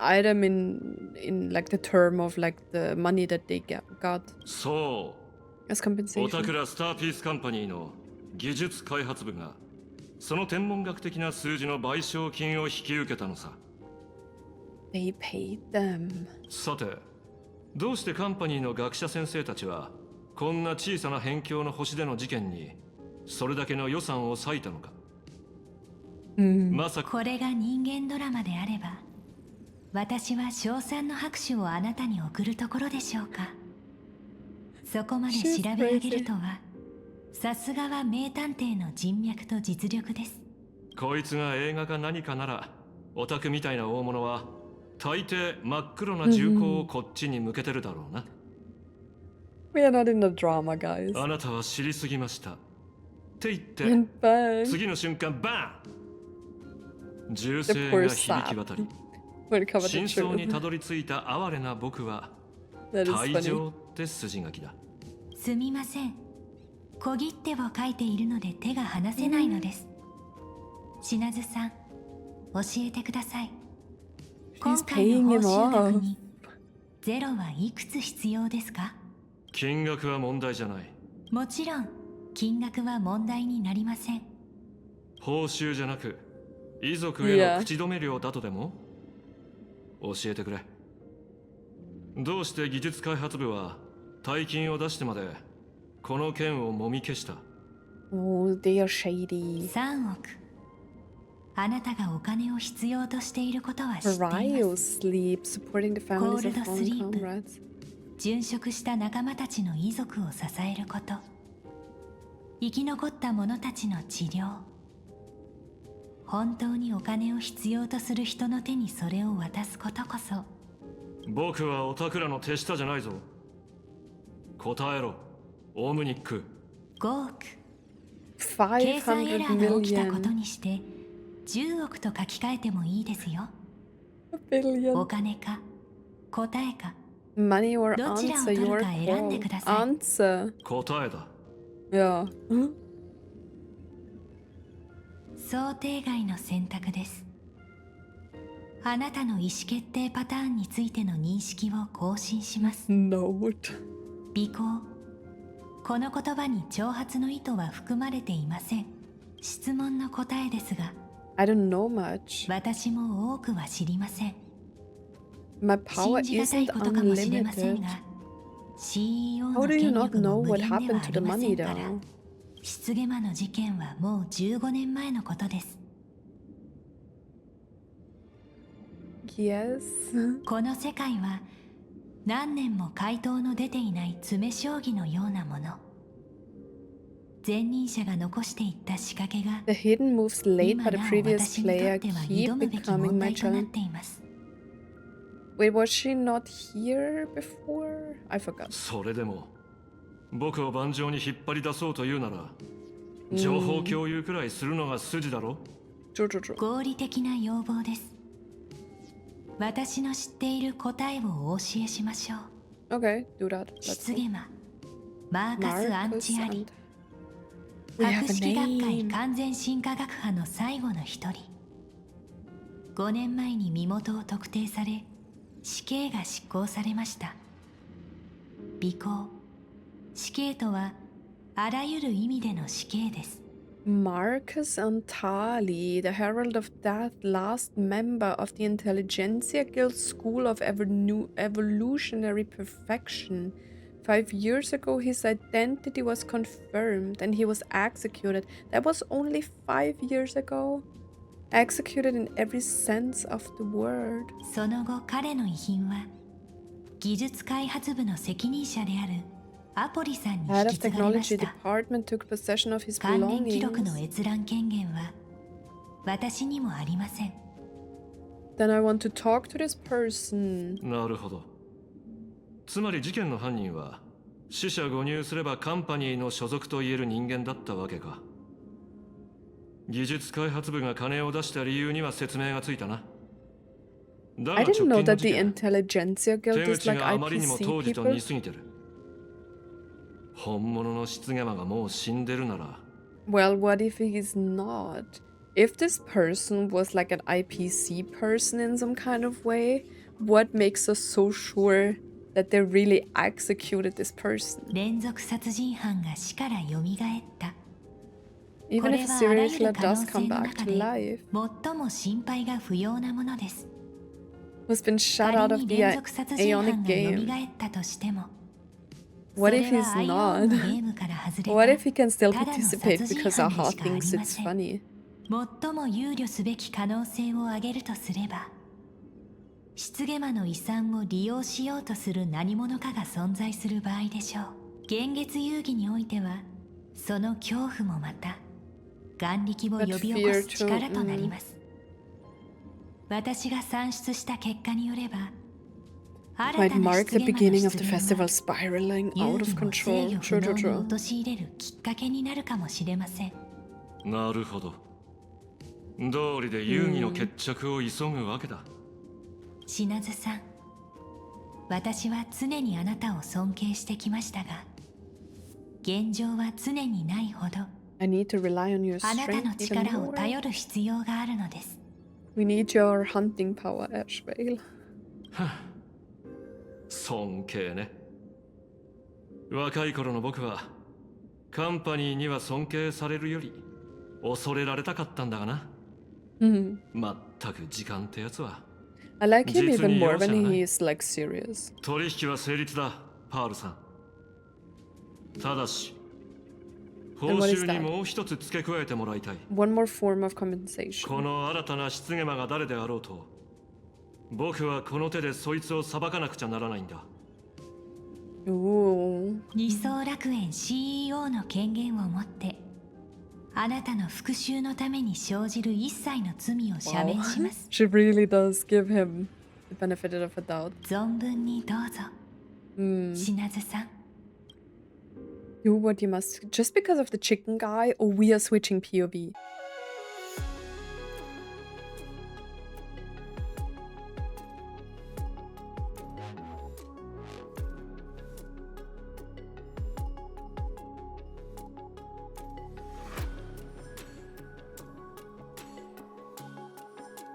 Item in like the term of like the money that they got そう as オタ compensation. クラスターピースカンパニーの技術開発部がその天文学的な数字の賠償金を引き受けたのさ。 They paid them. さて、どうしてカンパニーの学者先生たちはこんな小さな辺境の星での事件にそれだけの予算を割いたのか。まさかこれが人間ドラマであれば、私は称賛の拍手をあなたに送るところでしょうか。そこまで調べ上げるとは、さすがは名探偵の人脈と実力です。こいつが映画か何かならオタクみたいな大物は大抵真っ黒な銃口をこっちに向けてるだろうな。 We are not in the drama, guys. あなたは知りすぎましたって言って And bang. 次の瞬間バーン銃 The 声 poor が響き渡り When it covered the 真相に truth. たどり着いた哀れな僕は That is 退 funny. 場って筋書きだ。すみません。小切手を書いているので手が離せないのです。品津さん、教えてください。今 He's 回の paying 報 him 酬額 off. にゼロはいくつ必要ですか？金額は問題じゃない。もちろん金額は問題になりません。報酬じゃなく遺族への口止め料だとでも教えてくれ。どうして技術開発部は大金を出してまでこの件をもみ消した？ Oh, they are shady. 3億。あなたがお金を必要としていることは知っていま Cryo す。 sleep, supporting the families of Cold fallen sleep. comrades. 殉職した仲間たちの遺族を支えること。生き残った者たちの治療、本当にお金を必要とする人の手にそれを渡すことこそ。僕はオタクらの手下じゃないぞ。答えろ、オムニック。5億。計算エラ500ーが起きたこと million. にして10億と書き換えてもいいですよ。billion. お金か答えか、 Money or どちらを answer 取る your か選んで call. ください。 Answer. 答えだ。Yeah. 想定外の選択です。あなたの意思決定パターンについての認識を更新します。 Note. 尾行。この言葉に挑発の意図は含まれていません。質問の答えですが、 I don't know much. 私も多くは知りません。 My power 信じがたい isn't ことかもしれません unlimited. が、CEO の How do you 権 not 力 know も無 what 限では happened あ to り the ませ money んから。 though? 失ゲマの事件はもう15年前のことです。 Yes. この世界は何年も回答の出ていない詰め将棋のようなもの。前任者が残していった仕掛けが The hidden moves laid 今 by the なお previous 私にと player っては keep 挑むべき becoming 問 my 題となっ challenge. ています。 Wait, was she not here before? I forgot. それでも僕を盤上に引っ張り出そうというなら、情報共有くらいするのが筋だろ。 True. 合理的な要望です。私の知っている答えをお教えしましょう。 Okay, do that. Let's 失 go. ゲマ、マーカス・アンチア Marcus リ and... We have 博 a 識学会 name. 完全進化学派の最後の一人。5年前に身元を特定され、死刑が執行されました。尾行。死刑とはあらゆる意味での死刑です。 Marcus Antali, the Herald of Death, last member of the Intelligentsia Guild School of Evolutionary Perfection. 5 years ago, his identity was confirmed and he was executed. That was only 5 years ago. Executed in every sense of the word. その後彼の遺品は技術開発部の責任者であるアポリさんに Head 引 of き継がれまし Technology た。 Department took possession of his 関連記録の belongings. 閲覧権限は私にもありません。 Then I want to talk to this person. なるほど。つまり事件の犯人は死者誤入すればカンパニーの所属と言える人間だったわけか。技術開発部が金を出した理由には説明がついたな。だ I が didn't 直 know 近の that 事 the 件、 Intelligentsia 手 Guild is 口 like があまりにも IPC 当時と people. 似すぎてる。本物の失ゲマがもう死んでるなら、 Well, what if he's not? If this person was like an IPC person in some kind of way, what makes us so sure that they really executed this person? 連続殺人犯が死から蘇った。 Even これ if は a あら serial ゆる killer 可能 does 性 come の back 中 to で life, 最も心配が不要なものです。 who's been shut 仮 out に of the 連続殺人犯 Aeonic が game, 蘇ったとしても、 what そ if れ he's はアイオンの not? ゲームから外 What れ if he can still ただの participate 殺人 because 犯 our でしかあ heart り thinks ま it's せん。 funny? 最も憂慮すべき可能性を挙げるとすれば、失ゲマの遺産を利用しようとする何者かが存在する場合でしょう。現月遊戯においては、その恐怖もまた眼力を呼び起こす力となります。私が算出した結果によれば、 Might 新たな mark 失 the ゲマ beginning の of 出 the 現 festival は spiraling 遊 out of 戯も制 control. 御不 True, 能 true, に true. 陥れるきっかけになるかもしれません。なるほど。道理で遊戯の決着を急ぐわけだ。品津さん、私は常にあなたを尊敬してきましたが、現状は常にないほど I need to rely on your あなたの strength even 力を more. 頼る必要があるのです。 We need your hunting power, Ashveil. 尊敬ね。若い頃の僕はカンパニーには尊敬されるより恐れられたかったんだがな。まったく時間ってやつは。 I like him 実 even に more 容赦 when ない he is like serious. 取引は成立だ、パールさん。ただし、報 And what is 酬に that? もう一つ付け加えてもらいたい。 One more form of compensation. この新たな失ゲマが誰であろうと、僕はこの手でそいつを裁かなくちゃならないんだ。Ooh. 二層落楽園 CEO の権限を持ってあなたの復讐のために生じる一切の罪を赦免します。 She really does give him the benefit of a doubt. 存分にどうぞ、品津さん。 Do what you must. Just because of the chicken guy, or we are switching POV.